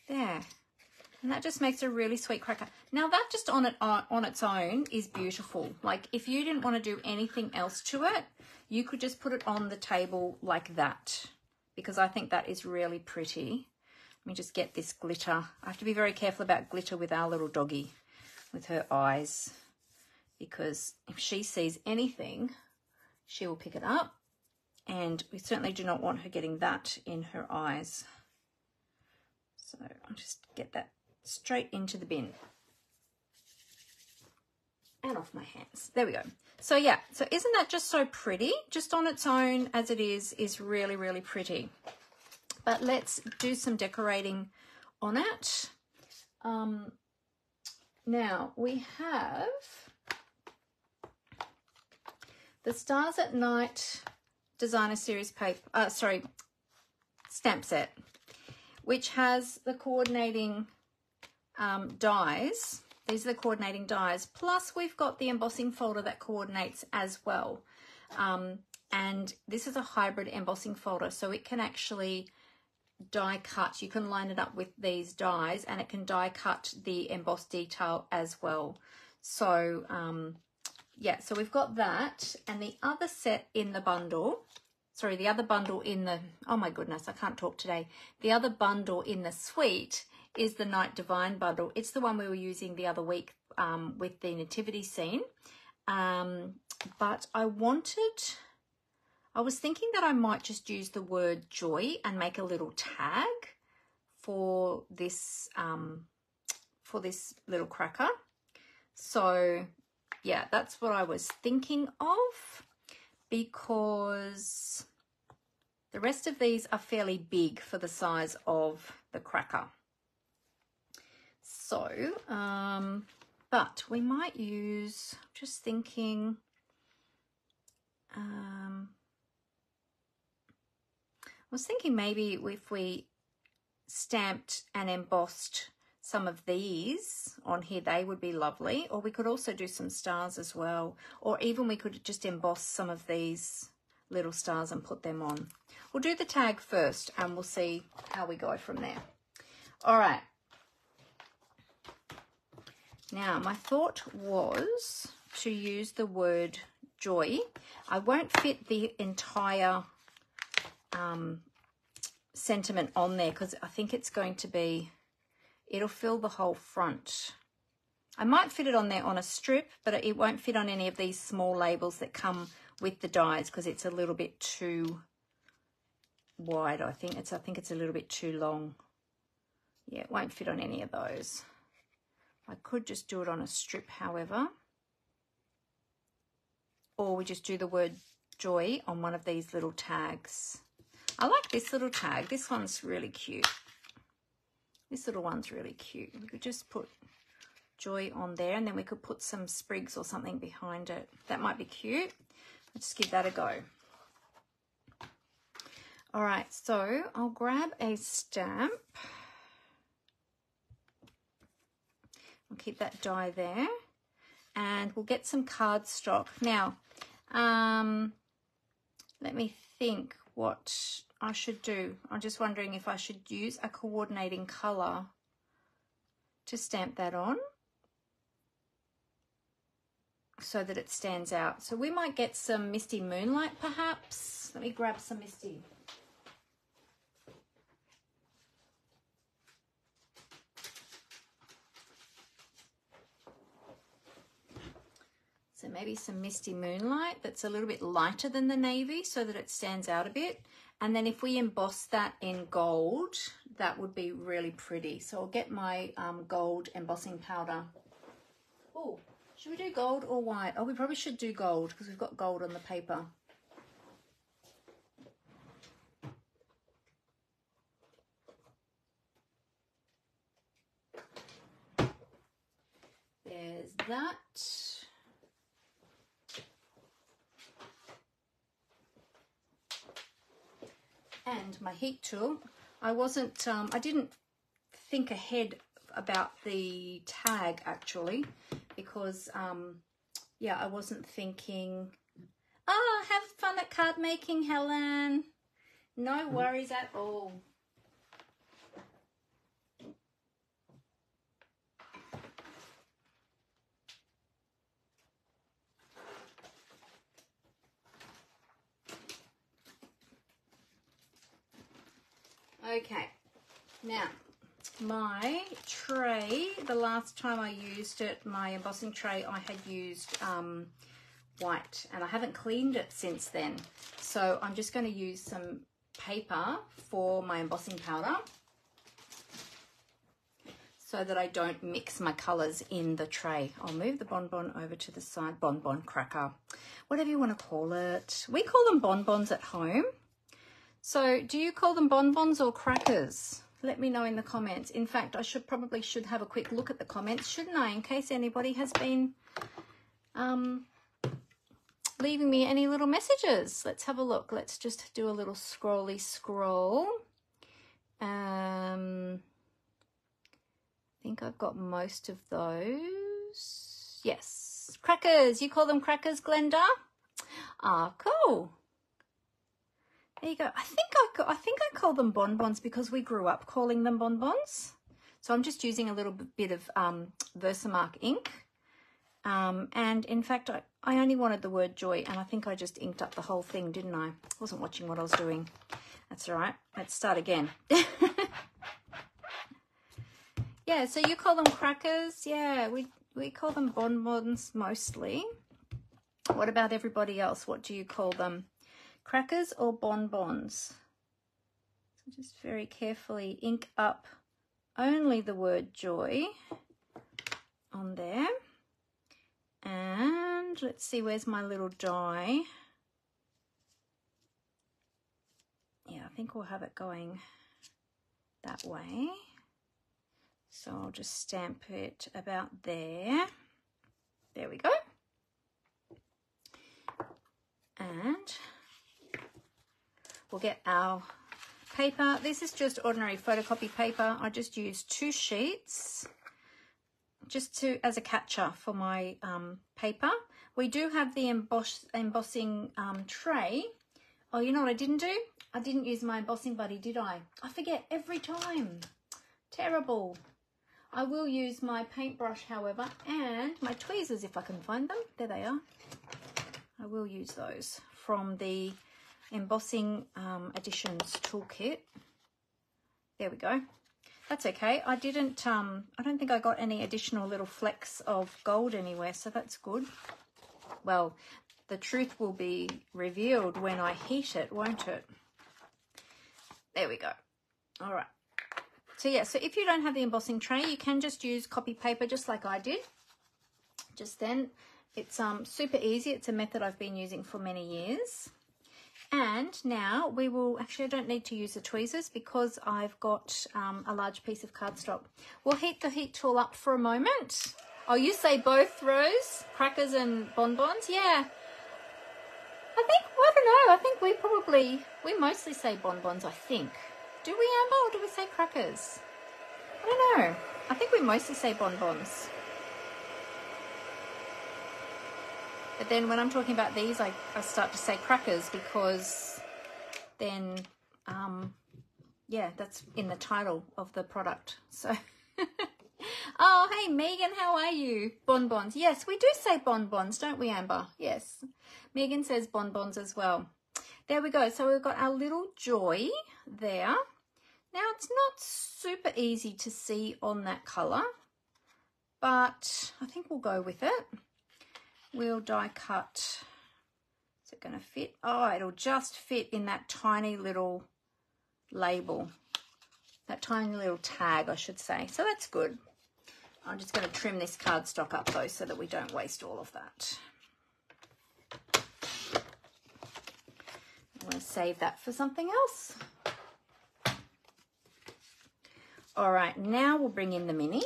S1: There. And that just makes a really sweet cracker. Now that just on its own is beautiful. Like if you didn't want to do anything else to it, you could just put it on the table like that, because I think that is really pretty. Let me just get this glitter. I have to be very careful about glitter with our little doggy, with her eyes, because if she sees anything, she will pick it up. And we certainly do not want her getting that in her eyes. So I'll just get that straight into the bin and off my hands. There we go. So yeah, so isn't that just so pretty? Just on its own as it is really, really pretty. But let's do some decorating on it. Now we have the Stars at Night Designer Series paper, stamp set, which has the coordinating dies. These are the coordinating dies. Plus we've got the embossing folder that coordinates as well. And this is a hybrid embossing folder, so it can actually die cut. You can line it up with these dies and it can die cut the embossed detail as well. So yeah, so we've got that. And the other set in the bundle, sorry, the other bundle in the, oh my goodness, I can't talk today. The other bundle in the suite is the Night Divine bundle. It's the one we were using the other week with the nativity scene. But I was thinking that I might just use the word joy and make a little tag for this little cracker. So yeah, that's what I was thinking of, because the rest of these are fairly big for the size of the cracker. So, but we might use, just thinking, was thinking maybe if we stamped and embossed some of these on here, they would be lovely. Or we could also do some stars as well. Or even we could just emboss some of these little stars and put them on. We'll do the tag first and we'll see how we go from there. All right. Now, my thought was to use the word joy. I won't fit the entire sentiment on there because I think it's going to be, it'll fill the whole front. I might fit it on there on a strip, but it won't fit on any of these small labels that come with the dies because it's a little bit too wide. I think it's a little bit too long. Yeah, it won't fit on any of those. I could just do it on a strip, however. Or we just do the word joy on one of these little tags. I like this little tag. This one's really cute. This little one's really cute. We could just put joy on there and then we could put some sprigs or something behind it. That might be cute. Let's give that a go. All right, so I'll grab a stamp. I'll keep that die there and we'll get some cardstock. Now, let me think what I should do. I'm just wondering if I should use a coordinating colour to stamp that on so that it stands out. So we might get some Misty Moonlight perhaps. Let me grab some Misty. So maybe some Misty Moonlight that's a little bit lighter than the navy so that it stands out a bit. And then if we emboss that in gold, that would be really pretty. So I'll get my gold embossing powder. Oh, should we do gold or white? Oh, we probably should do gold because we've got gold on the paper. There's that. And my heat tool. I didn't think ahead about the tag actually because yeah, I wasn't thinking, oh, have fun at card making, Helen. No worries at all. Okay, now my tray, the last time I used it, my embossing tray, I had used white and I haven't cleaned it since then. So I'm just going to use some paper for my embossing powder so that I don't mix my colours in the tray. I'll move the bonbon over to the side, bonbon, cracker, whatever you want to call it. We call them bonbons at home. So do you call them bonbons or crackers? Let me know in the comments. In fact, I probably should have a quick look at the comments, shouldn't I? In case anybody has been leaving me any little messages. Let's have a look. Let's just do a little scrolly scroll. I think I've got most of those. Yes, crackers. You call them crackers, Glenda? Ah, cool. There you go. I think I call them bonbons because we grew up calling them bonbons. So I'm just using a little bit of Versamark ink. And in fact, I only wanted the word joy and I think I just inked up the whole thing, didn't I? Wasn't watching what I was doing. That's all right. Let's start again. Yeah, so you call them crackers. Yeah, we call them bonbons mostly. What about everybody else? What do you call them? Crackers or bonbons? So just very carefully ink up only the word joy on there. And let's see, where's my little die? Yeah, I think we'll have it going that way. So I'll just stamp it about there. There we go. And we'll get our paper. This is just ordinary photocopy paper. I just used 2 sheets just as a catcher for my paper. We do have the embossing tray. Oh, you know what I didn't do? I didn't use my embossing buddy, did I? I forget every time. Terrible. I will use my paintbrush, however, and my tweezers if I can find them. There they are. I will use those from the embossing additions toolkit. There we go. That's okay. I didn't I don't think I got any additional little flecks of gold anywhere, so that's good. Well, the truth will be revealed when I heat it, won't it? There we go. All right. So yeah, so if you don't have the embossing tray, you can just use copy paper just like I did just then. It's super easy. It's a method I've been using for many years. And now we will, actually I don't need to use the tweezers because I've got a large piece of cardstock. We'll heat the heat tool up for a moment. Oh, you say both, Rose? Crackers and bonbons? Yeah. I don't know, I think we mostly say bonbons, I think. Do we, Amber, or do we say crackers? I don't know. I think we mostly say bonbons. But then when I'm talking about these, I start to say crackers because then, yeah, that's in the title of the product. So, oh, hey, Megan, how are you? Bonbons. Yes, we do say bonbons, don't we, Amber? Yes. Megan says bonbons as well. There we go. So we've got our little joy there. Now, it's not super easy to see on that colour, but I think we'll go with it. We'll die cut. Is it going to fit? Oh, it'll just fit in that tiny little label, that tiny little tag, I should say. So that's good. I'm just going to trim this cardstock up though so that we don't waste all of that. I'm going to save that for something else. All right, now we'll bring in the mini.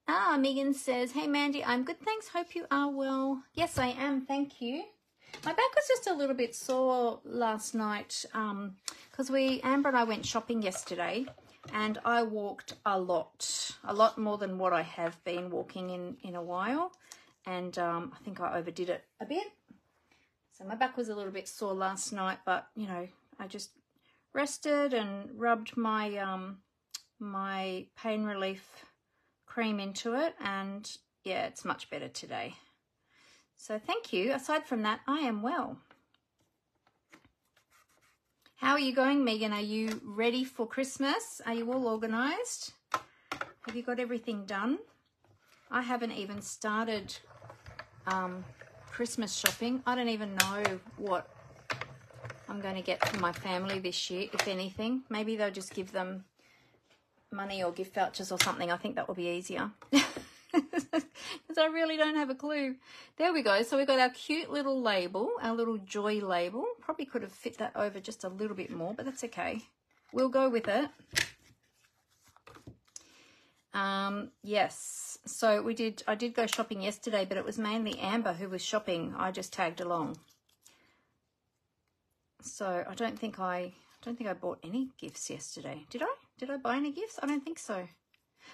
S1: Ah, Megan says, hey Mandy, I'm good, thanks. Hope you are well. Yes, I am, thank you. My back was just a little bit sore last night because Amber and I went shopping yesterday and I walked a lot more than what I have been walking in a while. And I think I overdid it a bit. So my back was a little bit sore last night, but, you know, I just rested and rubbed my, my pain relief cream into it, and yeah, it's much better today. So thank you. Aside from that, I am well. How are you going, Megan? Are you ready for Christmas? Are you all organised? Have you got everything done? I haven't even started Christmas shopping. I don't even know what I'm going to get for my family this year, if anything. Maybe they'll just give them money or gift vouchers or something. I think that will be easier because I really don't have a clue. There we go. So we've got our cute little label, our little joy label. Probably could have fit that over just a little bit more, but that's okay. We'll go with it. Yes, so I did go shopping yesterday, but it was mainly Amber who was shopping. I just tagged along. So I don't think I bought any gifts yesterday. Did I? Did I buy any gifts? I don't think so.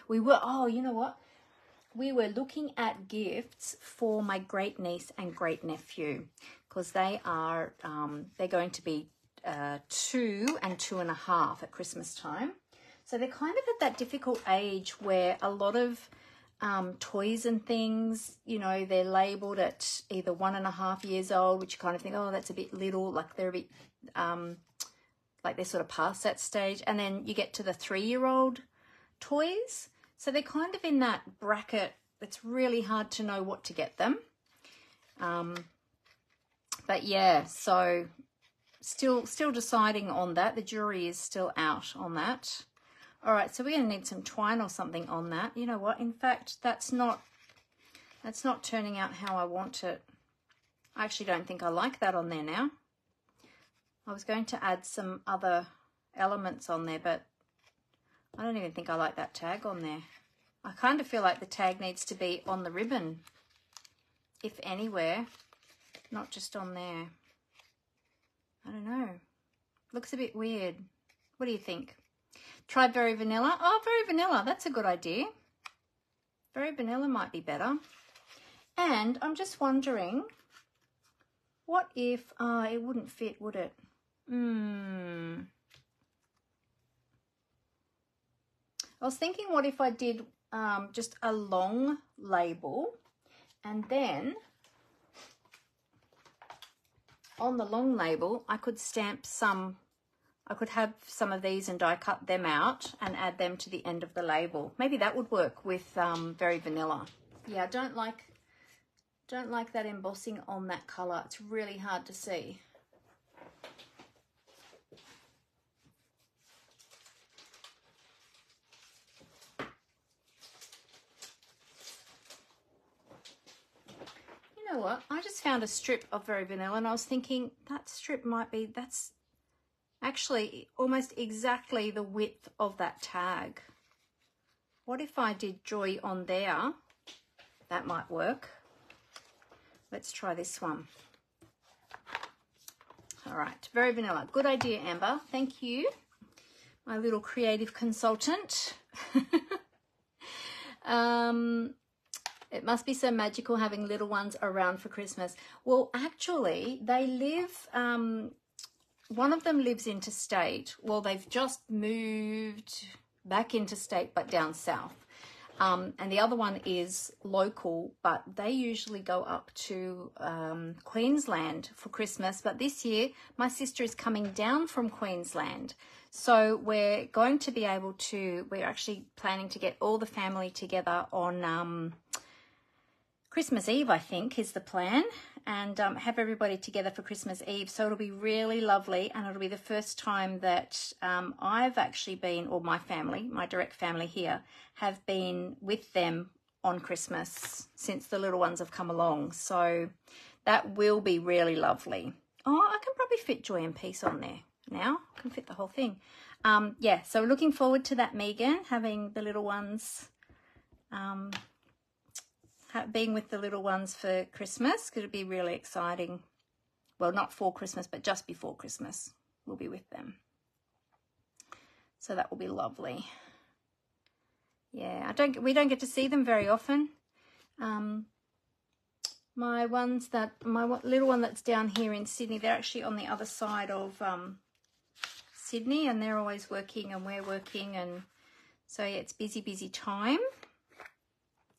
S1: We were, oh, you know what? We were looking at gifts for my great niece and great nephew because they are, they're going to be 2 and 2.5 at Christmas time. So they're kind of at that difficult age where a lot of toys and things, you know, they're labelled at either 1.5 years old, which you kind of think, oh, that's a bit little, like they're a bit, like they're sort of past that stage. And then you get to the 3-year-old toys. So they're kind of in that bracket. It's really hard to know what to get them. But yeah, so still deciding on that. The jury is still out on that. All right, so we're going to need some twine or something on that. You know what? In fact, that's not turning out how I want it. I actually don't think I like that on there now. I was going to add some other elements on there, but I don't even think I like that tag on there. I kind of feel like the tag needs to be on the ribbon. if anywhere, not just on there. I don't know. Looks a bit weird. What do you think? Try Very Vanilla. Oh, Very Vanilla. That's a good idea. Very Vanilla might be better. And I'm just wondering, what if it wouldn't fit, would it? I was thinking, what if I did just a long label, and then on the long label I could stamp some, I could have some of these and die cut them out and add them to the end of the label. Maybe that would work with Very Vanilla. Yeah, I don't like that embossing on that colour. It's really hard to see. You know what? I just found a strip of Very Vanilla and I was thinking that strip might be, that's actually almost exactly the width of that tag. What if I did Joy on there? That might work. Let's try this one. All right, Very Vanilla. Good idea, Amber. Thank you, my little creative consultant. It must be so magical having little ones around for Christmas. Well, actually, they live, one of them lives interstate. Well, they've just moved back interstate, but down south. And the other one is local, but they usually go up to Queensland for Christmas. But this year, my sister is coming down from Queensland. So we're going to be able to, we're actually planning to get all the family together on Christmas Eve, I think, is the plan, and have everybody together for Christmas Eve. So it'll be really lovely, and it'll be the first time that I've actually been, or my family, my direct family here, have been with them on Christmas since the little ones have come along. So that will be really lovely. Oh, I can probably fit Joy and Peace on there now. I can fit the whole thing. Yeah, so looking forward to that, Megan, having the little ones, being with the little ones for Christmas. It'll be really exciting. Well, not for Christmas, but just before Christmas, we'll be with them. So that will be lovely. Yeah, we don't get to see them very often. My little one that's down here in Sydney, they're actually on the other side of Sydney, and they're always working and we're working, and so yeah, it's busy time.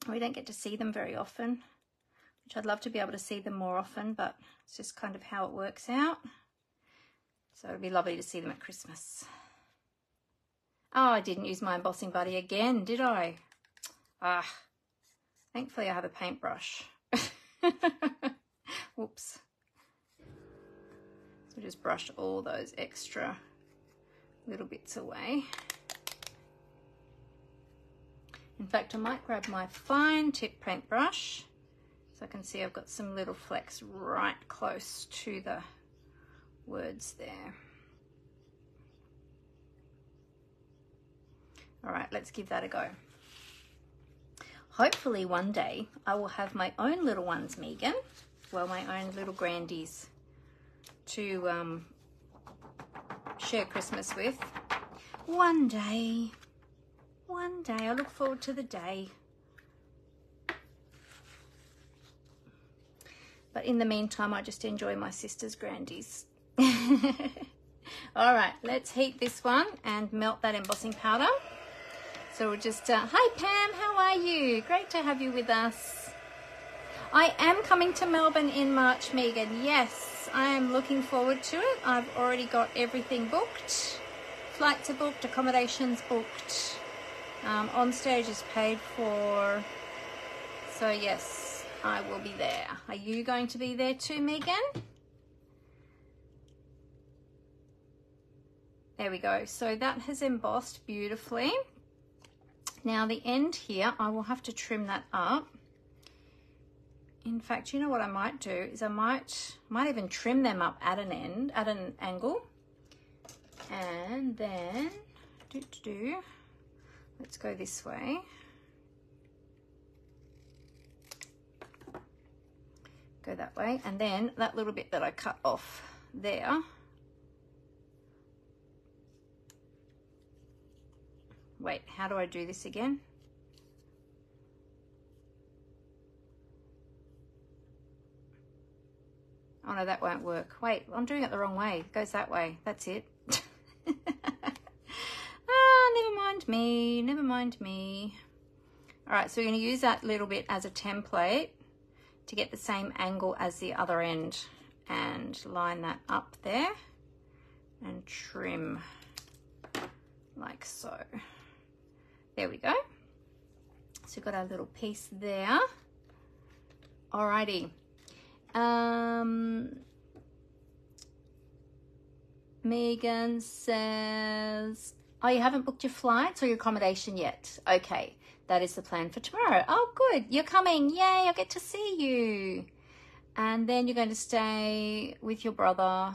S1: We don't get to see them very often, which I'd love to be able to see them more often, but it's just kind of how it works out. So it'd be lovely to see them at Christmas. Oh, I didn't use my embossing buddy again, did I? Thankfully I have a paintbrush. Whoops. So just brush all those extra little bits away. In fact, I might grab my fine tip paintbrush so I can see I've got some little flecks right close to the words there. All right, let's give that a go. Hopefully one day I will have my own little ones, Megan. Well, my own little grandies to share Christmas with. One day. One day. I look forward to the day. But in the meantime, I just enjoy my sister's grandies. All right, let's heat this one and melt that embossing powder. So we'll just, hi Pam, how are you? Great to have you with us. I am coming to Melbourne in March, Megan. Yes, I am looking forward to it. I've already got everything booked. Flights are booked, accommodations booked. On stage is paid for. So yes, I will be there. Are you going to be there too, Megan? There we go. So that has embossed beautifully. Now the end here, I will have to trim that up. In fact, you know what I might do is I might even trim them up at an angle. And then let's go this way. go that way. And then that little bit that I cut off there, wait, how do I do this again? Oh no, that won't work. Wait, I'm doing it the wrong way. It goes that way. That's it. Never mind me. Never mind me. All right, so we're going to use that little bit as a template to get the same angle as the other end and line that up there and trim like so. There we go. So we've got our little piece there. Alrighty. Megan says, oh, you haven't booked your flights or your accommodation yet? Okay, that is the plan for tomorrow. Oh, good. You're coming. Yay, I get to see you. And then you're going to stay with your brother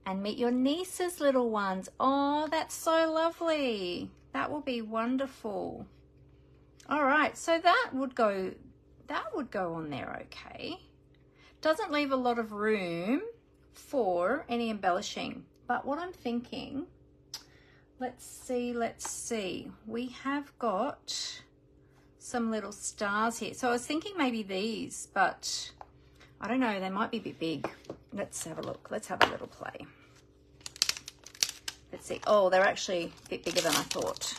S1: and meet your niece's little ones. Oh, that's so lovely. That will be wonderful. All right, so that would go on there, okay. Doesn't leave a lot of room for any embellishing, but what I'm thinking, let's see, we have got some little stars here. So I was thinking maybe these, but I don't know, they might be a bit big. Let's have a look. Let's have a little play. Let's see. Oh, they're actually a bit bigger than I thought.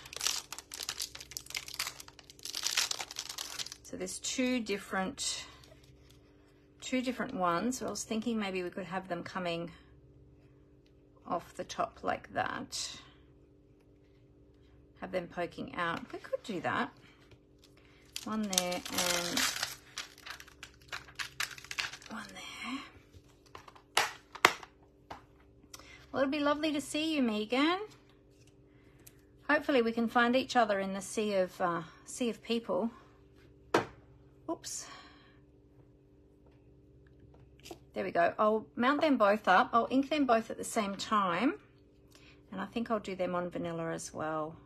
S1: So there's two different ones. So I was thinking maybe we could have them coming off the top like that. Have them poking out. We could do that. One there and one there. Well, it'll be lovely to see you, Megan. Hopefully we can find each other in the sea of people. Oops. There we go. I'll mount them both up. I'll ink them both at the same time. And I think I'll do them on vanilla as well.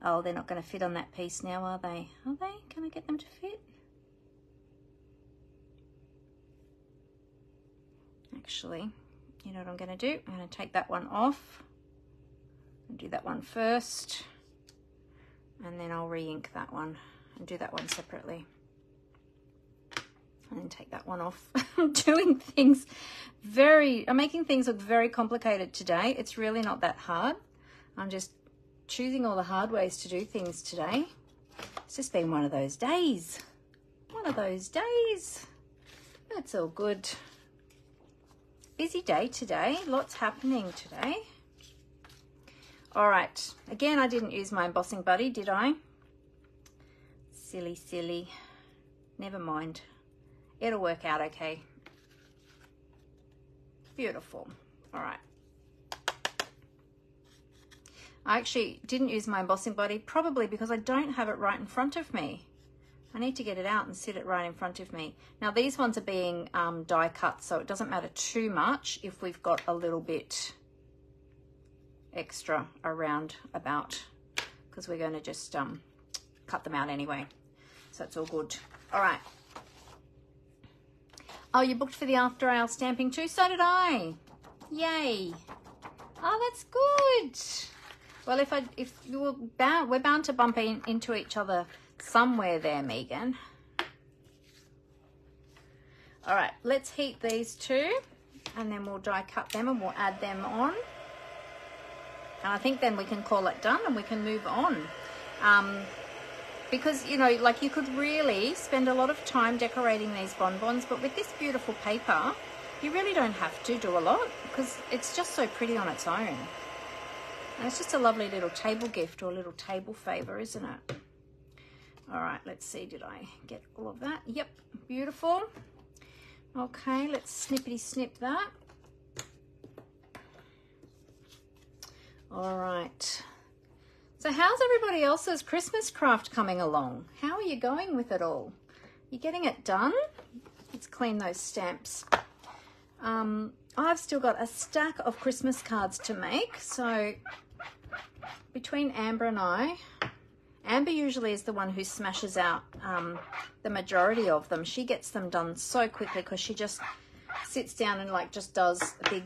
S1: Oh, they're not going to fit on that piece now, are they? Are they? Can I get them to fit? Actually, you know what I'm going to do? I'm going to take that one off and do that one first. And then I'll re-ink that one and do that one separately. And then take that one off. I'm doing things I'm making things look very complicated today. It's really not that hard. I'm just choosing all the hard ways to do things today. It's just been one of those days. One of those days. That's all good. Busy day today. Lots happening today. All right, again, I didn't use my embossing buddy, did I? Silly, silly. Never mind. It'll work out okay. Beautiful. All right. I actually didn't use my embossing buddy, probably because I don't have it right in front of me. I need to get it out and sit it right in front of me. Now, these ones are being die cut, so it doesn't matter too much if we've got a little bit extra around about, because we're going to just cut them out anyway, so it's all good. All right. Oh, you booked for the after hour stamping too? So did I. Yay. Oh, that's good. Well, we're bound to bump into each other somewhere there, Megan. All right, let's heat these two and then we'll die cut them and we'll add them on. And I think then we can call it done and we can move on. Because, you know, like you could really spend a lot of time decorating these bonbons, but with this beautiful paper, you really don't have to do a lot because it's just so pretty on its own. And it's just a lovely little table gift or a little table favor, isn't it? All right, let's see, did I get all of that? Yep, beautiful. Okay, let's snippety snip that. All right. So how's everybody else's Christmas craft coming along? How are you going with it all? You getting it done? Let's clean those stamps. I've still got a stack of Christmas cards to make. So between Amber and I, Amber usually is the one who smashes out the majority of them. She gets them done so quickly because she just sits down and like just does a big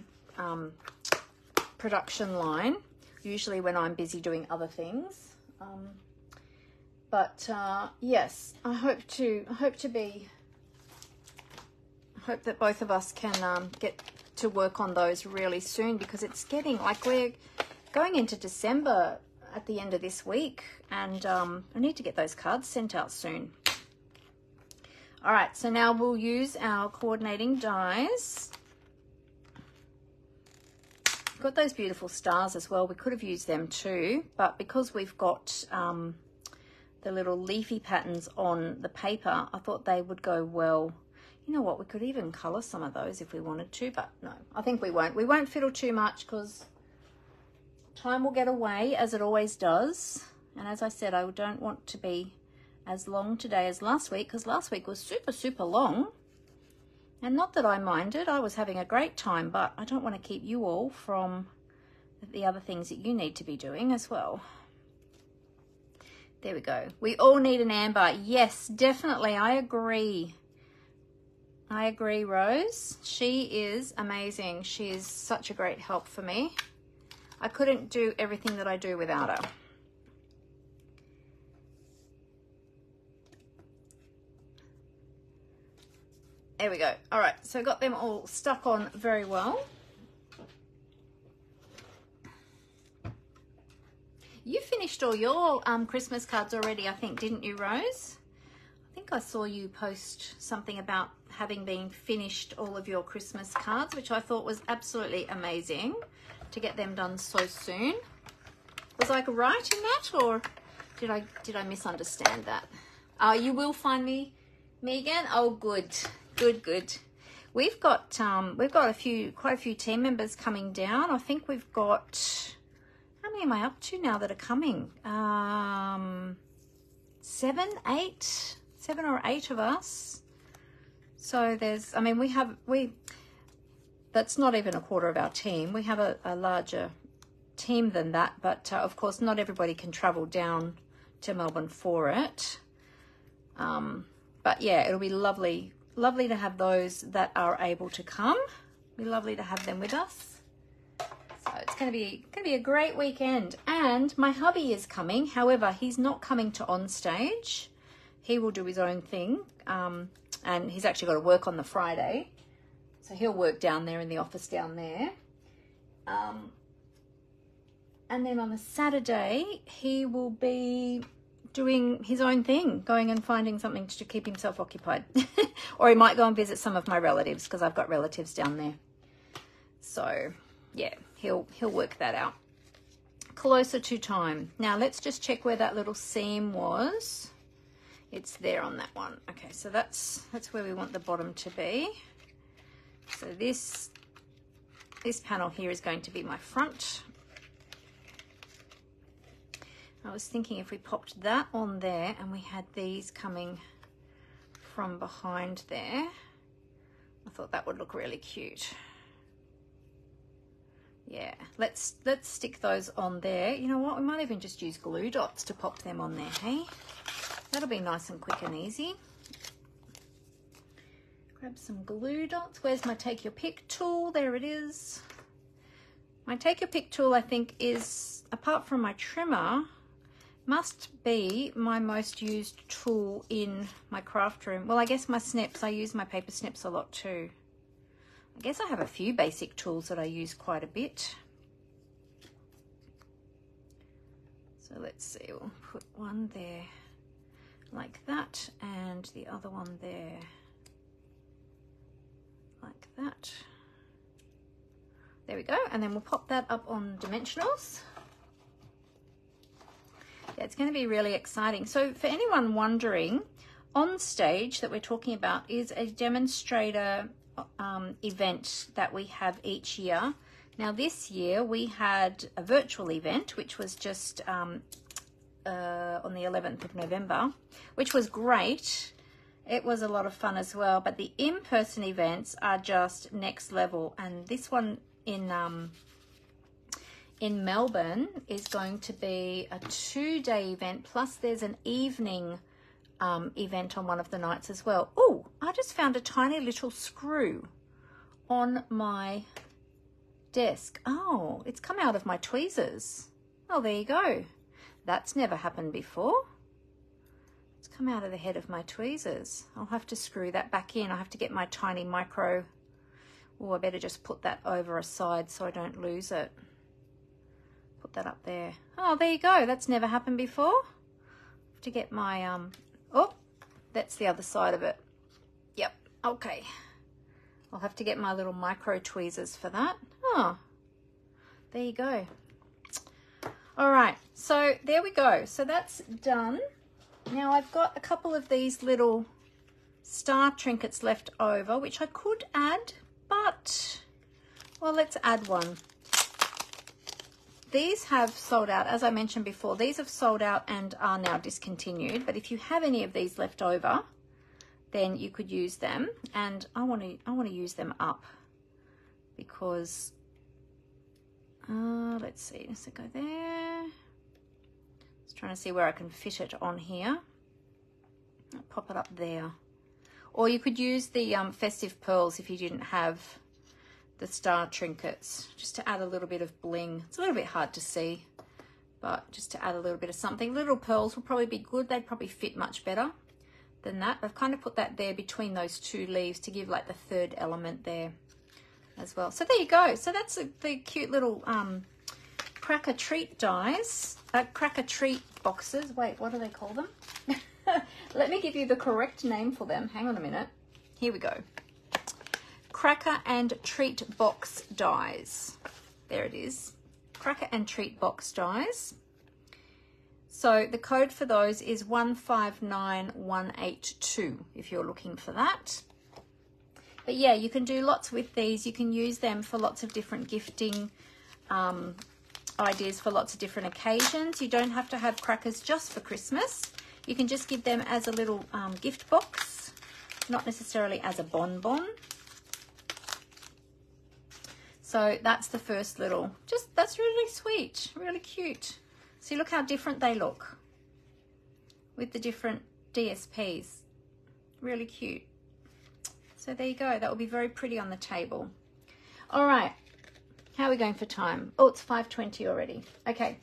S1: production line, usually when I'm busy doing other things. Yes, I hope that both of us can get to work on those really soon, because it's getting like we're going into December at the end of this week, and I need to get those cards sent out soon. All right, so now we'll use our coordinating dies. Got those beautiful stars as well. We could have used them too, but because we've got the little leafy patterns on the paper, I thought they would go well. You know what, we could even colour some of those if we wanted to, but no, I think we won't. We won't fiddle too much because time will get away, as it always does. And as I said, I don't want to be as long today as last week, because last week was super, super long. And not that I minded, I was having a great time, but I don't want to keep you all from the other things that you need to be doing as well. There we go. We all need an amber. Yes, definitely. I agree. I agree, Rose. She is amazing. She is such a great help for me. I couldn't do everything that I do without her. There we go. All right, so got them all stuck on very well. You finished all your Christmas cards already, I think, didn't you, Rose? I think I saw you post something about having been finished all of your Christmas cards, which I thought was absolutely amazing to get them done so soon. Was I right in that, or did I misunderstand that? You will find me again. Oh, good. Good. We've got quite a few team members coming down. I think we've got, how many am I up to now that are coming? 7 or 8 of us. So there's, I mean, that's not even a quarter of our team. We have a larger team than that, but of course not everybody can travel down to Melbourne for it. But yeah, it'll be lovely to have those that are able to come. It'll be lovely to have them with us. So it's going to be a great weekend. And my hubby is coming. However, he's not coming to on stage. He will do his own thing. And he's actually got to work on the Friday. So he'll work down there in the office down there. And then on the Saturday, he will be doing his own thing, going and finding something to keep himself occupied. Or he might go and visit some of my relatives, because I've got relatives down there. So yeah, he'll work that out closer to time. Now let's just check where that little seam was. It's there on that one. Okay, so that's where we want the bottom to be. So this panel here is going to be my front. I was thinking if we popped that on there and we had these coming from behind there, I thought that would look really cute. Yeah, let's stick those on there. You know what, we might even just use glue dots to pop them on there, hey? That'll be nice and quick and easy. Grab some glue dots. Where's my Take Your Pick tool? There it is. My Take Your Pick tool, I think, is, apart from my trimmer, must be my most used tool in my craft room. Well, I guess my snips. I use my paper snips a lot too. I guess I have a few basic tools that I use quite a bit. So let's see, we'll put one there like that, and the other one there like that. There we go, and then we'll pop that up on dimensionals. Yeah, it's going to be really exciting. So for anyone wondering, On Stage that we're talking about is a demonstrator event that we have each year. Now this year we had a virtual event, which was just on the 11th of November, which was great. It was a lot of fun as well, but the in-person events are just next level. And this one in in Melbourne is going to be a 2-day event, plus there's an evening event on one of the nights as well. Oh, I just found a tiny little screw on my desk. Oh, it's come out of my tweezers. Oh, there you go. That's never happened before. It's come out of the head of my tweezers. I'll have to screw that back in. I have to get my tiny micro. Oh, I better just put that over a side so I don't lose it. Put that up there. Oh, there you go. That's never happened before. I have to get my, oh, that's the other side of it. Yep, okay. I'll have to get my little micro tweezers for that. Oh, there you go. All right, so there we go. So that's done. Now I've got a couple of these little star trinkets left over, which I could add, but, well, let's add one. These have sold out, as I mentioned before. These have sold out and are now discontinued, but if you have any of these left over, then you could use them. And I want to use them up because let's see, let's go there. Just trying to see where I can fit it on here. I'll pop it up there. Or you could use the festive pearls if you didn't have the star trinkets, just to add a little bit of bling. It's a little bit hard to see, but just to add a little bit of something. Little pearls will probably be good. They'd probably fit much better than that. I've kind of put that there between those two leaves to give like the third element there as well. So there you go. So that's the cute little cracker treat dies, cracker treat boxes. Wait, what do they call them? Let me give you the correct name for them. Hang on a minute. Here we go. Cracker and treat box dies. There it is. Cracker and treat box dies. So the code for those is 159182 if you're looking for that. But yeah, you can do lots with these. You can use them for lots of different gifting ideas for lots of different occasions. You don't have to have crackers just for Christmas. You can just give them as a little gift box, not necessarily as a bonbon. So that's the first little, that's really sweet, really cute. See, look how different they look with the different DSPs. Really cute. So there you go. That will be very pretty on the table. All right. How are we going for time? Oh, it's 5:20 already. Okay.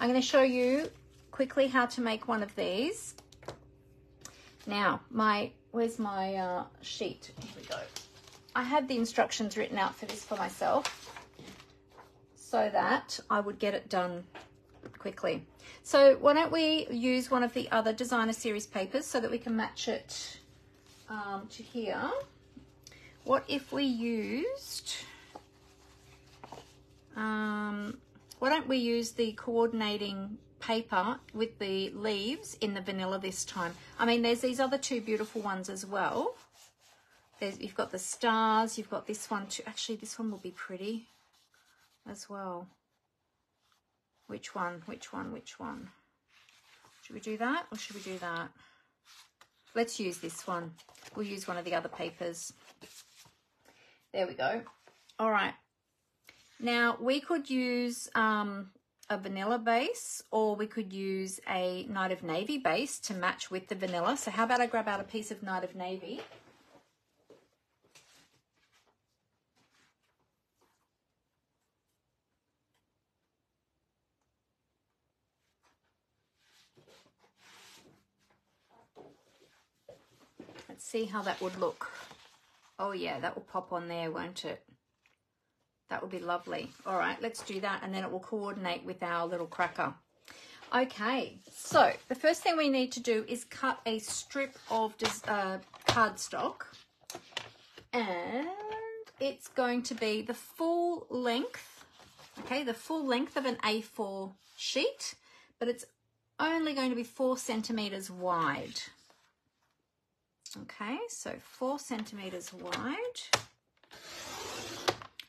S1: I'm going to show you quickly how to make one of these. Now, where's my sheet? Here we go. I had the instructions written out for this for myself so that I would get it done quickly. So why don't we use one of the other designer series papers so that we can match it to here. What if we used, why don't we use the coordinating paper with the leaves in the vanilla this time? I mean, there's these other two beautiful ones as well. You've got the stars, you've got this one too. Actually, this one will be pretty as well. Which one? Which one? Which one? Should we do that or should we do that? Let's use this one. We'll use one of the other papers. There we go. All right. Now, we could use a vanilla base, or we could use a Night of Navy base to match with the vanilla. So how about I grab out a piece of Night of Navy? Let's see how that would look. Oh yeah, that will pop on there, won't it? That would be lovely. All right, let's do that, and then it will coordinate with our little cracker. Okay, so the first thing we need to do is cut a strip of cardstock, and it's going to be the full length, okay, the full length of an A4 sheet, but it's only going to be 4 centimeters wide. Okay, so 4 centimeters wide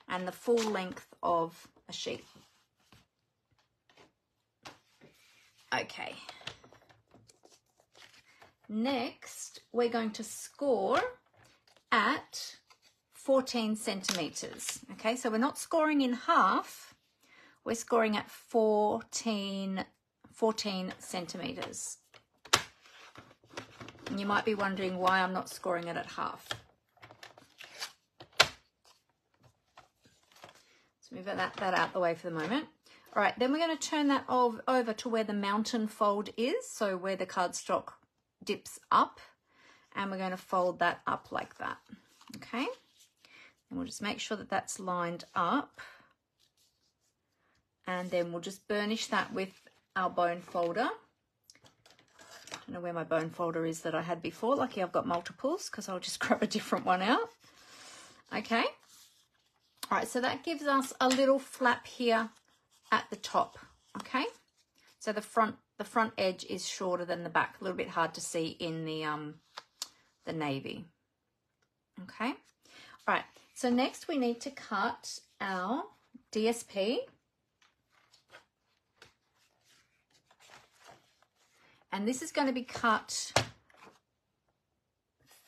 S1: and the full length of a sheet. Okay. Next, we're going to score at 14 centimeters. Okay, so we're not scoring in half. we're scoring at 14 centimetres. And you might be wondering why I'm not scoring it at half. Let's move that out the way for the moment. All right, then we're going to turn that over to where the mountain fold is, so where the cardstock dips up, and we're going to fold that up like that, okay? And we'll just make sure that that's lined up, and then we'll just burnish that with our bone folder. I don't know where my bone folder is that I had before. Lucky I've got multiples, because I'll just grab a different one out. Okay. All right, so that gives us a little flap here at the top, okay? So the front edge is shorter than the back, a little bit hard to see in the navy, okay? All right, so next we need to cut our DSP. And this is going to be cut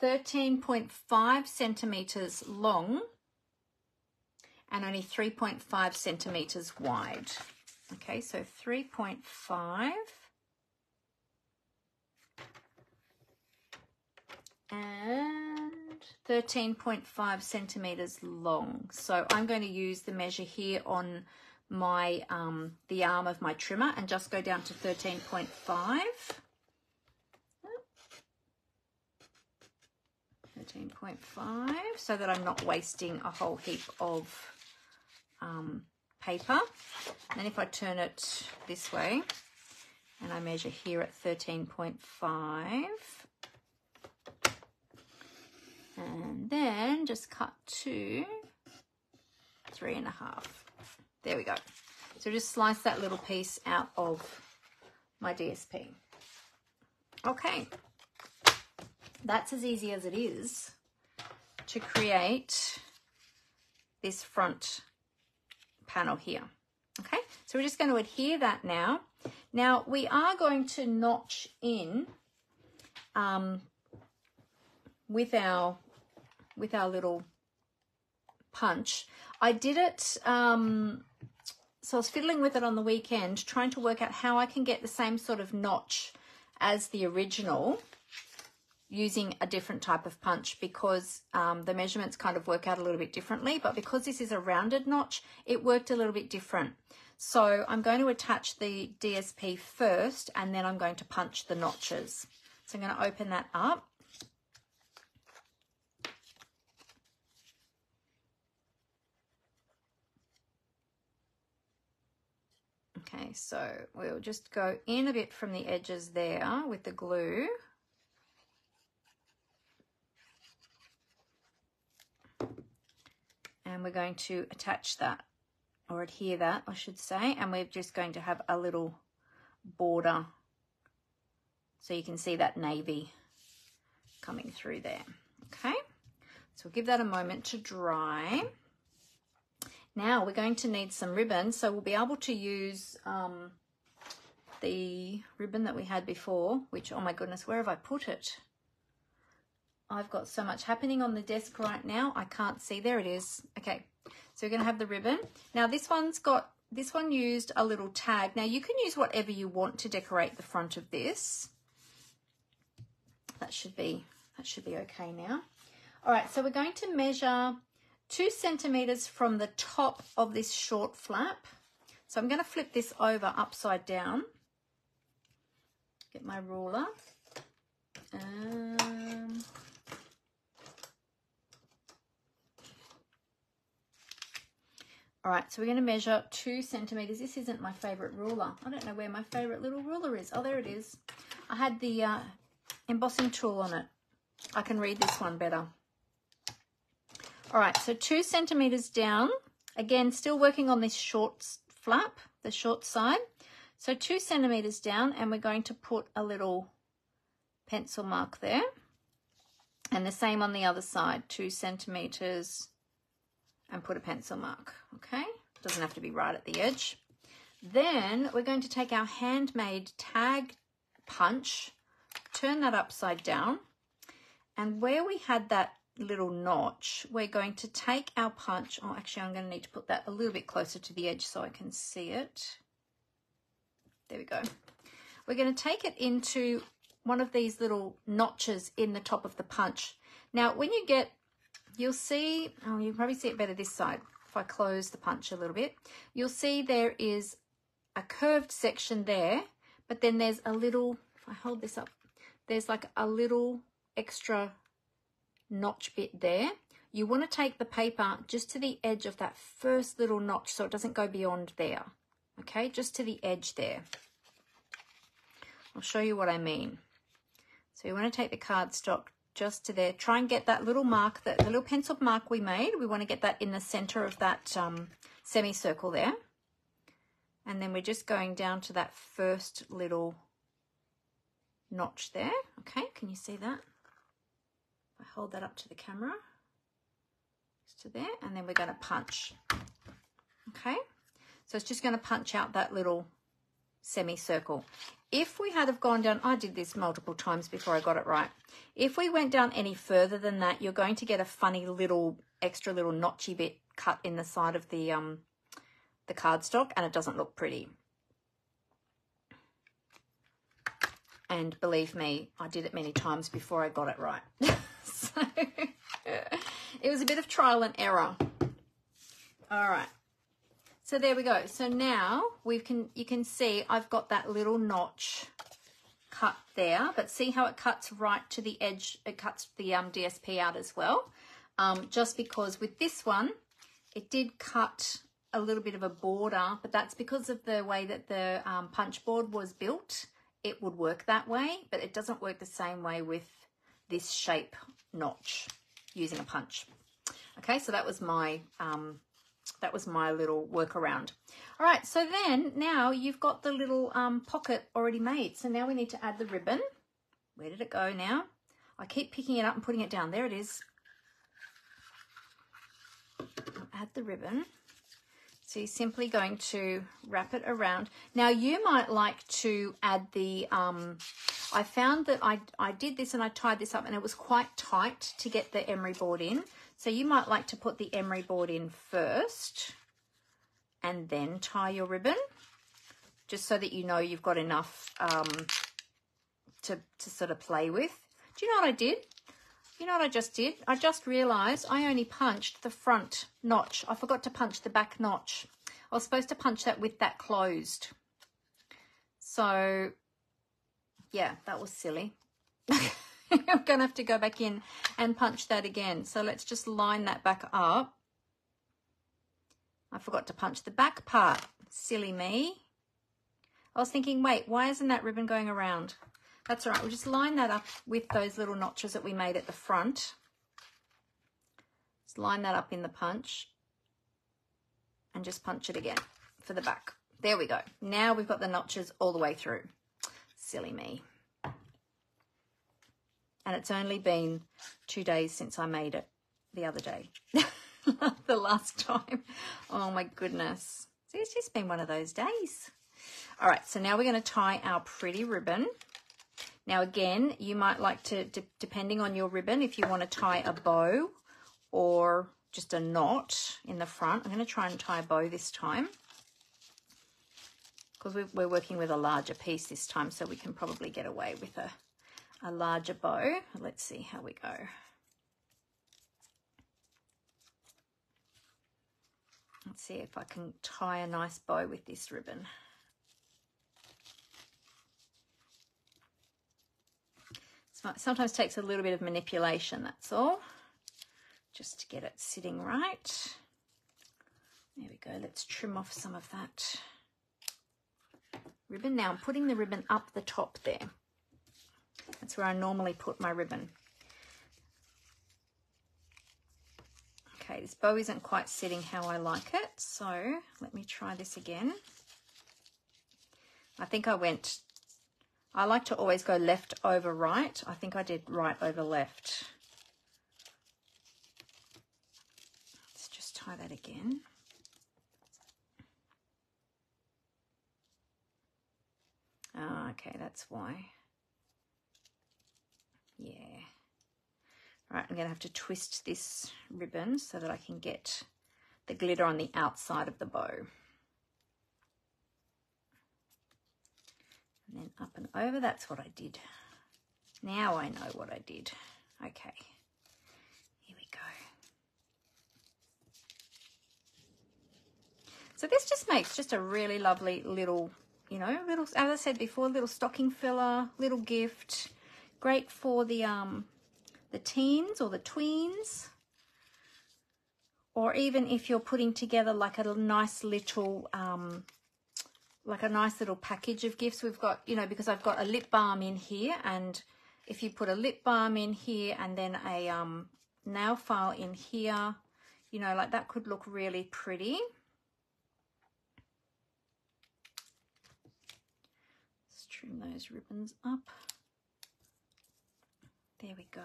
S1: 13.5 centimetres long and only 3.5 centimetres wide. Okay, so 3.5 and 13.5 centimetres long. So I'm going to use the measure here on my the arm of my trimmer and just go down to 13.5. 13.5, so that I'm not wasting a whole heap of paper. And then if I turn it this way and I measure here at 13.5, and then just cut to 3.5. There we go. So just slice that little piece out of my DSP. Okay, that's as easy as it is to create this front panel here. Okay, so we're just going to adhere that now. Now we are going to notch in with our little punch. I did it, so I was fiddling with it on the weekend, trying to work out how I can get the same sort of notch as the original using a different type of punch, because the measurements kind of work out a little bit differently, but because this is a rounded notch, it worked a little bit different. So I'm going to attach the DSP first, and then I'm going to punch the notches. So I'm going to open that up. Okay, so we'll just go in a bit from the edges there with the glue. And we're going to attach that, or adhere that, I should say, and we're just going to have a little border so you can see that navy coming through there. Okay, so we'll give that a moment to dry. Now we're going to need some ribbon, so we'll be able to use the ribbon that we had before, which, oh my goodness, where have I put it? I've got so much happening on the desk right now, I can't see. There it is. Okay, so we're going to have the ribbon. Now this one used a little tag. Now you can use whatever you want to decorate the front of this. That should be okay now. All right, so we're going to measure 2 centimetres from the top of this short flap. So I'm going to flip this over upside down. Get my ruler. All right, so we're going to measure 2 centimetres. This isn't my favourite ruler. I don't know where my favourite little ruler is. Oh, there it is. I had the embossing tool on it. I can read this one better. All right, so 2 centimetres down. Again, still working on this short flap, the short side. So 2 centimetres down, and we're going to put a little pencil mark there. And the same on the other side, 2 centimetres, and put a pencil mark, okay? Doesn't have to be right at the edge. Then we're going to take our handmade tag punch, turn that upside down, and where we had that little notch, we're going to take our punch. Oh, actually, I'm going to need to put that a little bit closer to the edge so I can see it. There we go. We're going to take it into one of these little notches in the top of the punch. Now, when you get, you'll see, oh, you can probably see it better this side. If I close the punch a little bit, you'll see there is a curved section there, but then there's a little, if I hold this up, there's like a little extra notch bit there. You want to take the paper just to the edge of that first little notch so it doesn't go beyond there. Okay, just to the edge there. I'll show you what I mean. So you want to take the cardstock just to there. Try and get that little mark, the little pencil mark we made. We want to get that in the center of that semicircle there. And then we're just going down to that first little notch there. Okay, can you see that? I hold that up to the camera, just to there, and then we're going to punch. Okay, so it's just going to punch out that little semicircle. If we had have gone down, I did this multiple times before I got it right. If we went down any further than that, you're going to get a funny little extra little notchy bit cut in the side of the cardstock, and it doesn't look pretty. And believe me, I did it many times before I got it right. So it was a bit of trial and error. All right. So there we go. So now you can see I've got that little notch cut there, but see how it cuts right to the edge. It cuts the DSP out as well. Just because with this one, it did cut a little bit of a border, but that's because of the way that the punch board was built. It would work that way, but it doesn't work the same way with this shape notch using a punch. Okay, so that was my little workaround. All right, so then now you've got the little pocket already made. So now we need to add the ribbon. Where did it go now? I keep picking it up and putting it down. There it is. Add the ribbon. So you're simply going to wrap it around. Now you might like to add the, I found that I did this and I tied this up and it was quite tight to get the emery board in. So you might like to put the emery board in first and then tie your ribbon, just so that you know you've got enough to sort of play with. Do you know what I did? You know what I just did? I just realised I only punched the front notch. I forgot to punch the back notch. I was supposed to punch that with that closed. So, yeah, that was silly. I'm going to have to go back in and punch that again. So let's just line that back up. I forgot to punch the back part. Silly me. I was thinking, wait, why isn't that ribbon going around? That's all right. We'll just line that up with those little notches that we made at the front. Just line that up in the punch and just punch it again for the back. There we go. Now we've got the notches all the way through. Silly me. And it's only been 2 days since I made it the other day. The last time. Oh my goodness. See, it's just been one of those days. All right, so now we're going to tie our pretty ribbon. Now again, you might like to, depending on your ribbon, if you want to tie a bow or just a knot in the front. I'm going to try and tie a bow this time because we're working with a larger piece this time, so we can probably get away with a larger bow. Let's see how we go. Let's see if I can tie a nice bow with this ribbon. Sometimes takes a little bit of manipulation, that's all, just to get it sitting right. There we go. Let's trim off some of that ribbon. Now I'm putting the ribbon up the top there. That's where I normally put my ribbon. Okay, this bow isn't quite sitting how I like it, so let me try this again. I think I like to always go left over right. I think I did right over left. Let's just tie that again. Oh, okay, that's why. Yeah. Right, I'm going to have to twist this ribbon so that I can get the glitter on the outside of the bow. And then up and over, that's what I did. Now I know what I did. Okay, here we go. So this just makes just a really lovely little, you know, little, as I said before, little stocking filler, little gift. Great for the teens or the tweens. Or even if you're putting together like a nice little package of gifts. We've got, you know, because I've got a lip balm in here, and if you put a lip balm in here and then a nail file in here, you know, like that could look really pretty. Let's trim those ribbons up. There we go.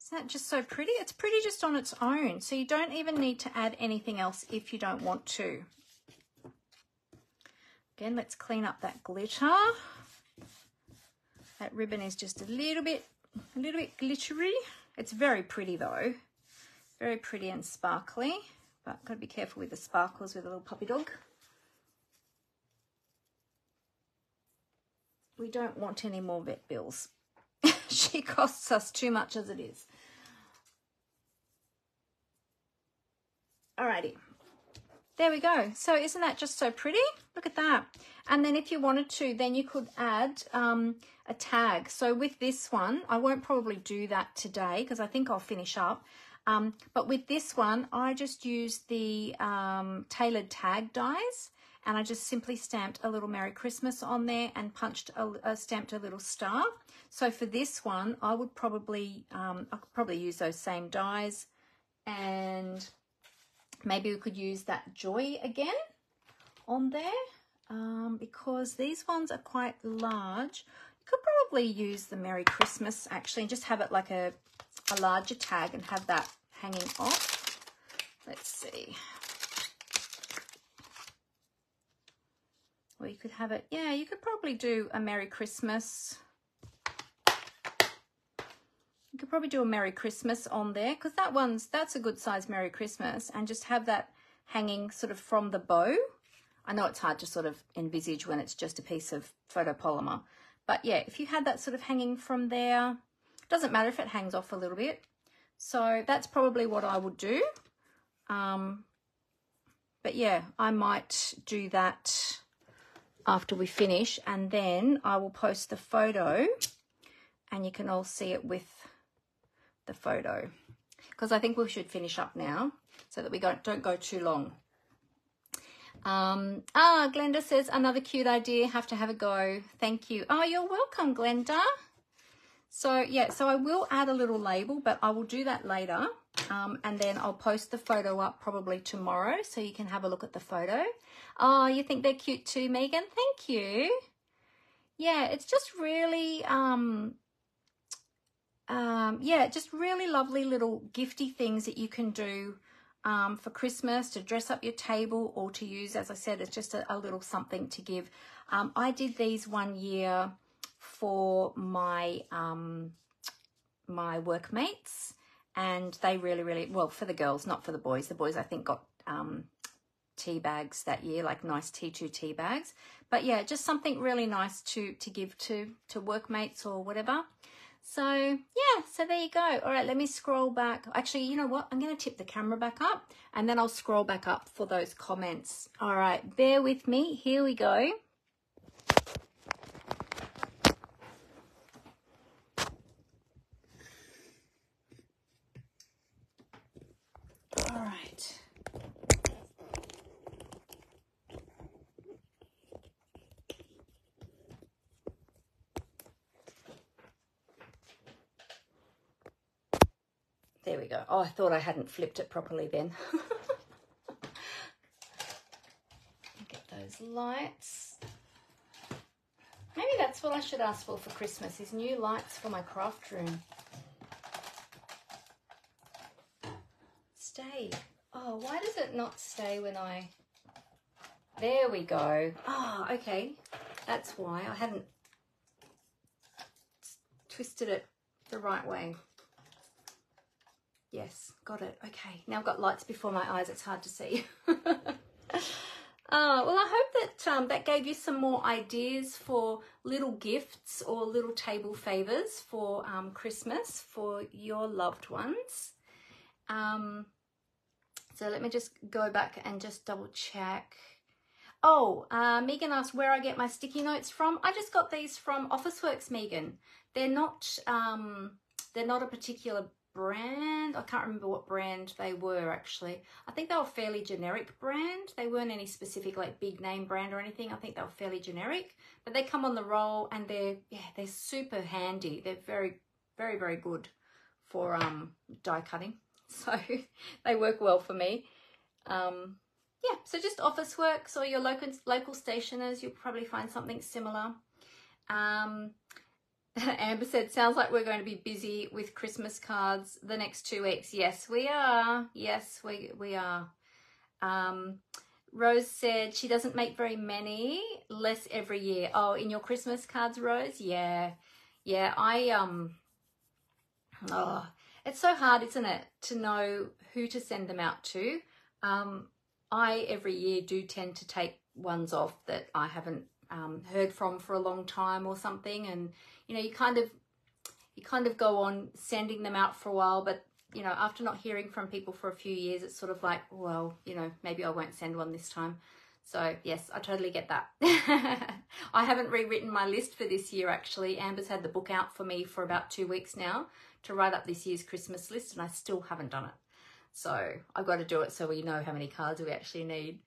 S1: Isn't that just so pretty? It's pretty just on its own, so you don't even need to add anything else if you don't want to. Again, let's clean up that glitter. That ribbon is just a little bit glittery. It's very pretty though. Very pretty and sparkly, but got to be careful with the sparkles with a little puppy dog. We don't want any more vet bills. She costs us too much as it is. Alrighty, there we go. So isn't that just so pretty? Look at that. And then if you wanted to, then you could add a tag. So with this one, I won't probably do that today because I think I'll finish up. But with this one, I just used the tailored tag dies, and I just simply stamped a little Merry Christmas on there and stamped a little star. So for this one, I would probably, I could probably use those same dies, and maybe we could use that joy again on there, because these ones are quite large. You could probably use the Merry Christmas actually and just have it like a larger tag and have that hanging off. Let's see. Or you could have it, yeah, you could probably do a Merry Christmas. You could probably do a Merry Christmas on there, because that's a good size Merry Christmas, and just have that hanging sort of from the bow. I know it's hard to sort of envisage when it's just a piece of photopolymer, but yeah, if you had that sort of hanging from there, it doesn't matter if it hangs off a little bit. So that's probably what I would do. But yeah, I might do that after we finish, and then I will post the photo and you can all see it with the photo, because I think we should finish up now so that we don't go too long. Glenda says, another cute idea, have to have a go. Thank you. Oh, you're welcome, Glenda. So yeah, so I will add a little label, but I will do that later. And then I'll post the photo up probably tomorrow so you can have a look at the photo. Oh, you think they're cute too, Megan? Thank you. Yeah, it's just really, yeah, just really lovely little gifty things that you can do for Christmas, to dress up your table, or to use, as I said, it's just a little something to give. I did these one year for my my workmates, and they really, well, for the girls, not for the boys. The boys I think got tea bags that year, like nice T2 tea bags. But yeah, just something really nice to give to workmates or whatever. So yeah, so there you go. All right, let me scroll back. Actually, you know what? I'm going to tip the camera back up, and then I'll scroll back up for those comments. All right, bear with me. Here we go. All right. There we go. Oh, I thought I hadn't flipped it properly then. Get those lights. Maybe that's what I should ask for Christmas, is new lights for my craft room. Stay. Oh, why does it not stay when I... There we go. Oh, okay. That's why I hadn't twisted it the right way. Yes, got it. Okay, now I've got lights before my eyes. It's hard to see. Well, I hope that that gave you some more ideas for little gifts or little table favors for Christmas for your loved ones. So let me just go back and just double check. Oh, Megan asked where I get my sticky notes from. I just got these from Officeworks, Megan. They're not a particular brand. I can't remember what brand they were actually. I think they were fairly generic brand. They weren't any specific like big name brand or anything. I think they were fairly generic, but they come on the roll and they're super handy. They're very, very, very good for die cutting. So they work well for me. Yeah, so just Officeworks or your local stationers, you'll probably find something similar. Amber said, sounds like we're going to be busy with Christmas cards the next 2 weeks. Yes, we are. Yes, we are. Rose said she doesn't make very many, less every year. Oh, in your Christmas cards, Rose? Yeah. Yeah, oh, it's so hard, isn't it, to know who to send them out to. I, every year, do tend to take ones off that I haven't heard from for a long time or something, and you know, you kind of go on sending them out for a while, but you know, after not hearing from people for a few years, it's sort of like, well, you know, maybe I won't send one this time. So yes, I totally get that. I haven't rewritten my list for this year actually. Amber's had the book out for me for about 2 weeks now to write up this year's Christmas list, and I still haven't done it. So I've got to do it so we know how many cards we actually need.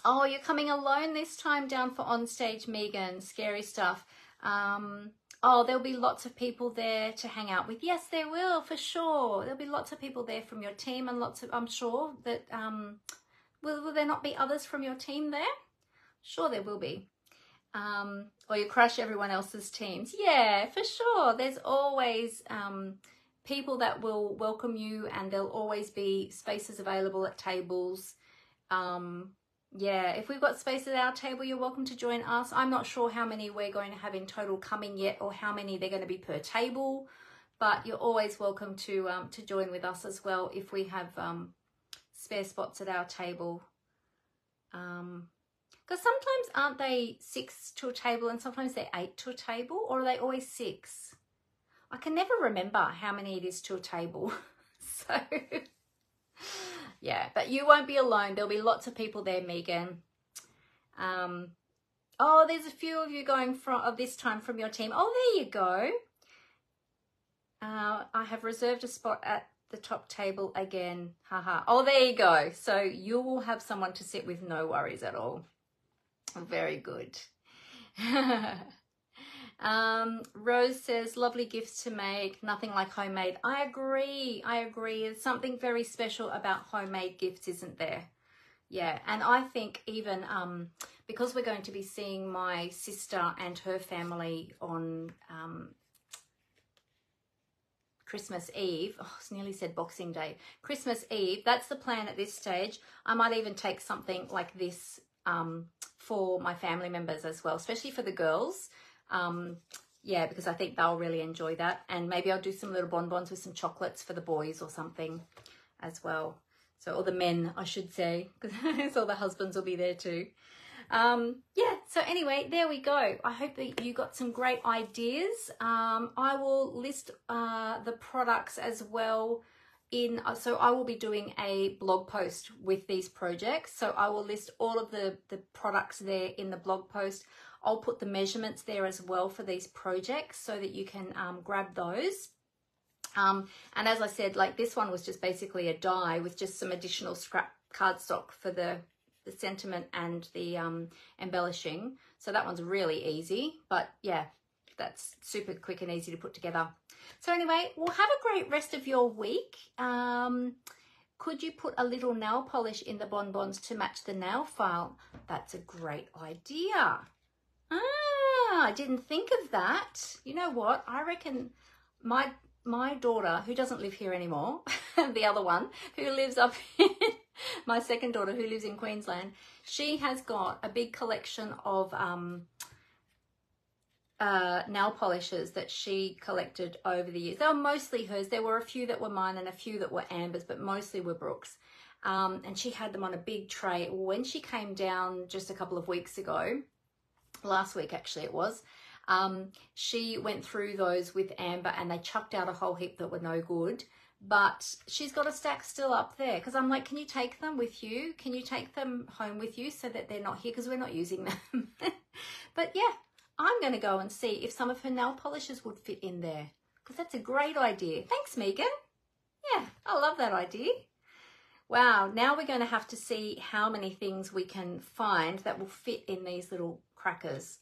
S1: Oh, you're coming alone this time down for Onstage, Megan. Scary stuff. Oh, there'll be lots of people there to hang out with. Yes, there will, for sure. There'll be lots of people there from your team, and lots of, I'm sure that, will there not be others from your team there? Sure there will be. Or you crush everyone else's teams. Yeah, for sure. There's always people that will welcome you, and there'll always be spaces available at tables. Yeah, if we've got space at our table, you're welcome to join us. I'm not sure how many we're going to have in total coming yet, or how many they're going to be per table, but you're always welcome to join with us as well if we have spare spots at our table. Because sometimes aren't they 6 to a table and sometimes they're 8 to a table, or are they always 6? I can never remember how many it is to a table. So yeah, but you won't be alone. There'll be lots of people there, Megan. Oh, there's a few of you going from this time from your team. Oh, there you go. I have reserved a spot at the top table again. Haha. Oh, there you go. So you will have someone to sit with, no worries at all. Very good. Rose says, lovely gifts to make, nothing like homemade. I agree. There's something very special about homemade gifts, isn't there? Yeah, and I think even because we're going to be seeing my sister and her family on Christmas Eve. Oh, I nearly said Boxing Day. Christmas Eve, that's the plan at this stage. I might even take something like this for my family members as well, especially for the girls. Yeah, because I think they'll really enjoy that. And maybe I'll do some little bonbons with some chocolates for the boys or something as well. So, or the men, I should say, because all the husbands will be there too. Yeah, so anyway, there we go. I hope that you got some great ideas. I will list the products as well in, so I will be doing a blog post with these projects. So I will list all of the products there in the blog post. I'll put the measurements there as well for these projects so that you can grab those. And as I said, like this one was just basically a die with just some additional scrap cardstock for the sentiment and the embellishing. So that one's really easy, but yeah, that's super quick and easy to put together. So anyway, well, have a great rest of your week. Could you put a little nail polish in the bonbons to match the nail file? That's a great idea. I didn't think of that. You know what? I reckon my daughter, who doesn't live here anymore, the other one who lives up in, my second daughter who lives in Queensland, she has got a big collection of nail polishes that she collected over the years. They were mostly hers. There were a few that were mine and a few that were Amber's, but mostly were Brooke's. And she had them on a big tray. When she came down just a couple of weeks ago, last week actually it was, she went through those with Amber and they chucked out a whole heap that were no good. But she's got a stack still up there because I'm like, can you take them with you? Can you take them home with you so that they're not here because we're not using them? But yeah, I'm going to go and see if some of her nail polishes would fit in there because that's a great idea. Thanks, Megan. Yeah, I love that idea. Wow, now we're going to have to see how many things we can find that will fit in these little crackers.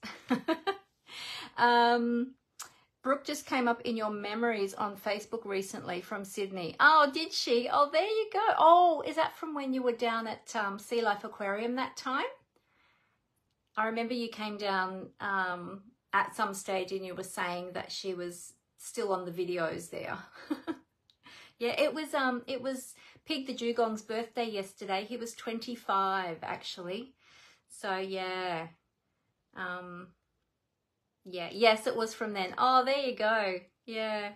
S1: Brooke just came up in your memories on Facebook recently from Sydney. Oh, did she? Oh, there you go. Oh, is that from when you were down at Sea Life Aquarium that time? I remember you came down at some stage and you were saying that she was still on the videos there. Yeah, it was Pig the Dugong's birthday yesterday. He was 25 actually. So yeah. Yeah, yes, it was from then. Oh, there you go. Yeah.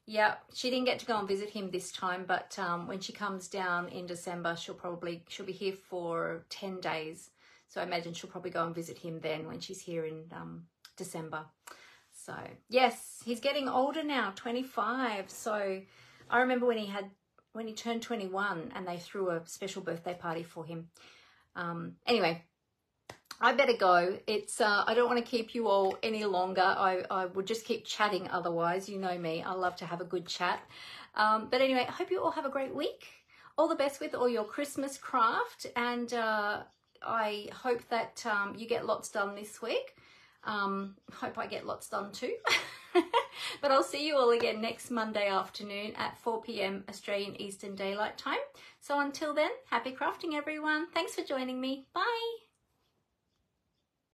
S1: Yeah, she didn't get to go and visit him this time, but when she comes down in December, she'll be here for 10 days. So I imagine she'll probably go and visit him then when she's here in December. So, yes, he's getting older now, 25. So I remember when he turned 21 and they threw a special birthday party for him. Anyway, I better go. It's I don't want to keep you all any longer. I would just keep chatting otherwise. You know me. I love to have a good chat. But anyway, I hope you all have a great week. All the best with all your Christmas craft. And I hope that you get lots done this week. Hope I get lots done too. But I'll see you all again next Monday afternoon at 4 p.m. Australian Eastern Daylight Time. So until then, happy crafting everyone. Thanks for joining me. Bye.